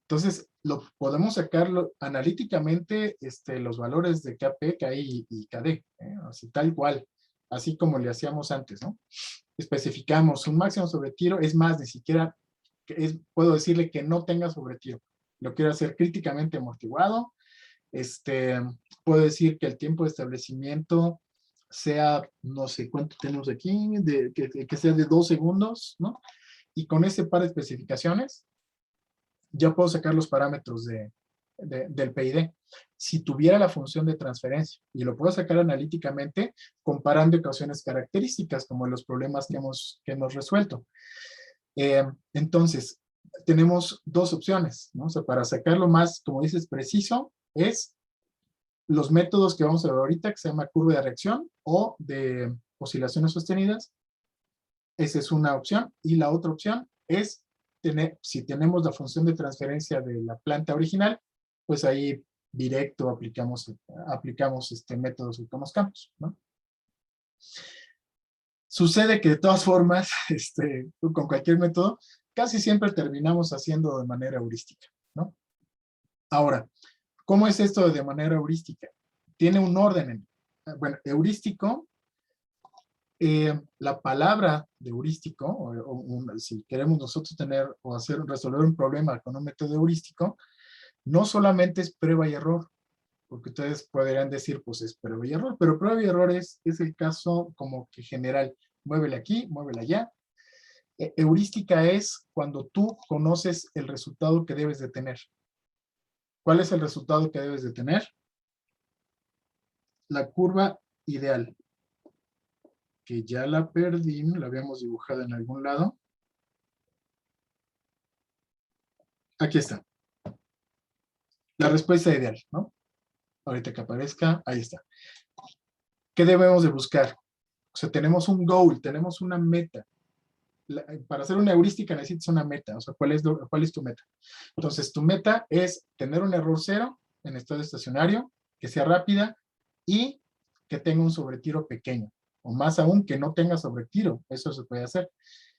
entonces podemos sacarlo analíticamente, los valores de KP, KI y KD, así tal cual, así como le hacíamos antes, ¿no? Especificamos un máximo sobretiro, es más, ni siquiera puedo decirle que no tenga sobretiro, lo quiero hacer críticamente amortiguado, puedo decir que el tiempo de establecimiento sea, no sé cuánto tenemos aquí, que sea de 2 segundos, ¿no? Y con ese par de especificaciones, ya puedo sacar los parámetros del PID. Si tuviera la función de transferencia, y lo puedo sacar analíticamente comparando ecuaciones características, como los problemas que hemos resuelto. Entonces, tenemos dos opciones, ¿no? O sea, para sacarlo más, como dices, preciso, es los métodos que vamos a ver ahorita, que se llama curva de reacción o de oscilaciones sostenidas. Esa es una opción. Y la otra opción es, si tenemos la función de transferencia de la planta original, pues ahí directo aplicamos métodos y tomamos campos, ¿no? Sucede que de todas formas, con cualquier método, casi siempre terminamos haciendo de manera heurística, ¿no? Ahora, ¿cómo es esto de manera heurística? Tiene un orden. Bueno, heurístico, la palabra de heurístico, si queremos nosotros resolver un problema con un método heurístico, no solamente es prueba y error, porque ustedes podrían decir, pues es prueba y error, pero prueba y error es el caso como que general, muévele aquí, muévele allá. Heurística es cuando tú conoces el resultado que debes de tener. ¿Cuál es el resultado que debes de tener? La curva ideal, que ya la perdí, la habíamos dibujado en algún lado. Aquí está. La respuesta ideal, ¿no? Ahorita que aparezca, ahí está. ¿Qué debemos de buscar? O sea, tenemos un goal, tenemos una meta. Para hacer una heurística necesitas una meta. O sea, ¿cuál es tu meta? Entonces, tu meta es tener un error cero en estado estacionario, que sea rápida y que tenga un sobretiro pequeño. O más aún, que no tenga sobretiro. Eso se puede hacer.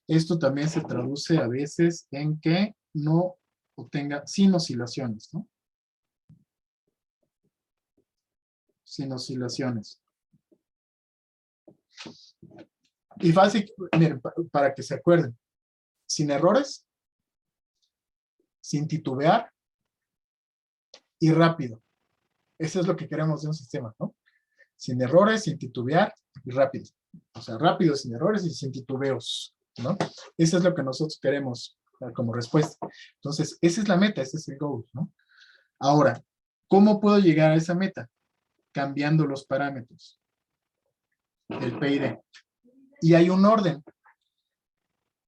Esto también se traduce a veces en que no obtenga sin oscilaciones, ¿no? Sin oscilaciones. Y fácil, miren, para que se acuerden, sin errores, sin titubear y rápido. Eso es lo que queremos de un sistema, ¿no? Sin errores, sin titubear y rápido. O sea, rápido, sin errores y sin titubeos, ¿no? Eso es lo que nosotros queremos como respuesta. Entonces, esa es la meta, ese es el goal, ¿no? Ahora, ¿cómo puedo llegar a esa meta? Cambiando los parámetros del PID. Y hay un orden.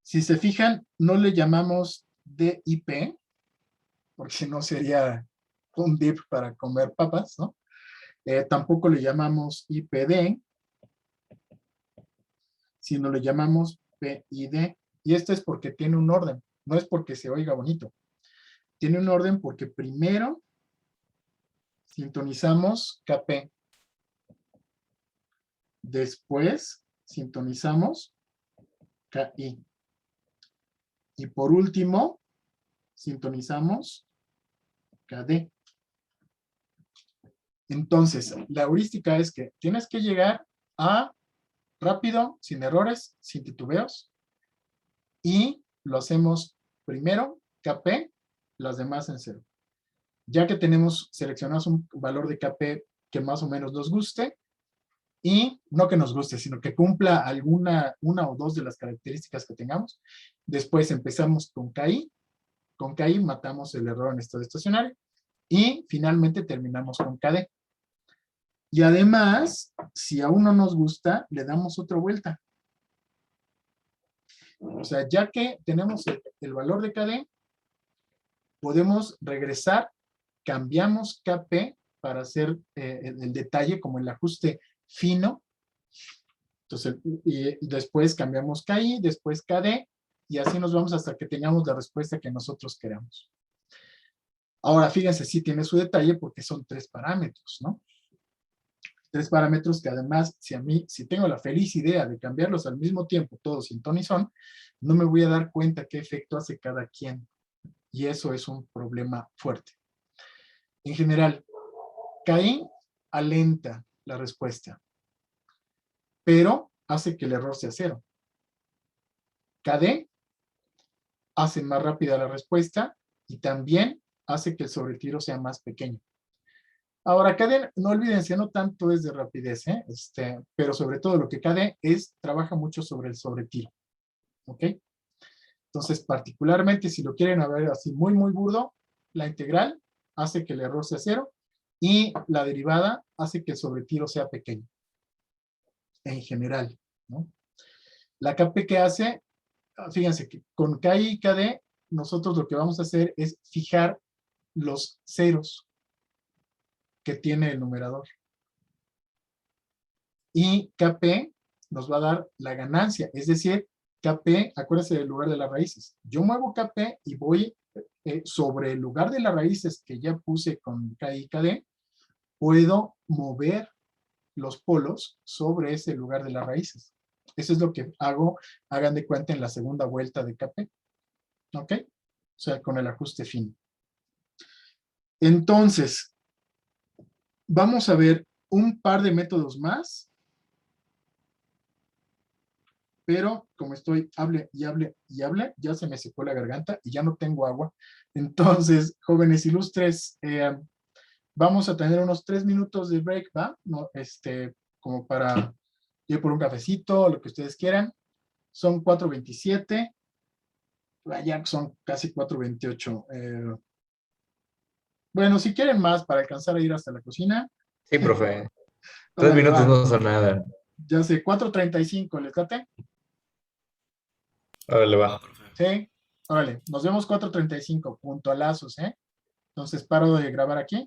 Si se fijan, no le llamamos DIP, porque si no sería un dip para comer papas, ¿no? Tampoco le llamamos IPD, sino le llamamos PID. Y esto es porque tiene un orden, no es porque se oiga bonito. Tiene un orden porque primero sintonizamos KP. Después sintonizamos KI. Y por último, sintonizamos KD. Entonces, la heurística es que tienes que llegar a rápido, sin errores, sin titubeos, y lo hacemos primero KP, las demás en cero. Ya que tenemos seleccionados un valor de KP que más o menos nos guste, y no que nos guste, sino que cumpla una o dos de las características que tengamos, después empezamos con KI matamos el error en estado estacionario, y finalmente terminamos con KD. Y además, si aún no nos gusta, le damos otra vuelta. O sea, ya que tenemos el valor de KD, podemos regresar, cambiamos KP para hacer el detalle como el ajuste fino. Entonces, y después cambiamos KI, después KD, y así nos vamos hasta que tengamos la respuesta que nosotros queramos. Ahora, fíjense, sí tiene su detalle porque son 3 parámetros, ¿no? 3 parámetros que además, si tengo la feliz idea de cambiarlos al mismo tiempo, todos sin ton y son, no me voy a dar cuenta qué efecto hace cada quien. Y eso es un problema fuerte. En general, KI alenta la respuesta, pero hace que el error sea 0. KD hace más rápida la respuesta y también hace que el sobretiro sea más pequeño. Ahora, KD, no olvídense, no tanto es de rapidez, pero sobre todo lo que KD trabaja mucho sobre el sobretiro. ¿Ok? Entonces, particularmente, si lo quieren ver así muy, muy burdo, la integral hace que el error sea 0 y la derivada hace que el sobretiro sea pequeño. En general, ¿no? La KP que hace, fíjense que con KI y KD, nosotros lo que vamos a hacer es fijar los ceros que tiene el numerador. Y KP nos va a dar la ganancia, es decir, KP, acuérdense del lugar de las raíces. Yo muevo KP y voy sobre el lugar de las raíces que ya puse con KI y KD, puedo mover los polos sobre ese lugar de las raíces. Eso es lo que hago, hagan de cuenta en la segunda vuelta de KP. ¿Ok? O sea, con el ajuste fino. Entonces, vamos a ver un par de métodos más, pero como estoy hable y hable y hable, ya se me secó la garganta y ya no tengo agua. Entonces, jóvenes ilustres, Vamos a tener unos 3 minutos de break, ¿va? No, como para ir por un cafecito, lo que ustedes quieran. Son 4:27. Ya son casi 4:28. Bueno, si quieren más para alcanzar a ir hasta la cocina, Sí, profe. 3 órale, minutos va. no son nada. Ya sé, 4:35, ¿les late? Órale, va. Va, profe. Sí, órale, nos vemos 4:35, puntualazos, ¿eh? Entonces paro de grabar aquí.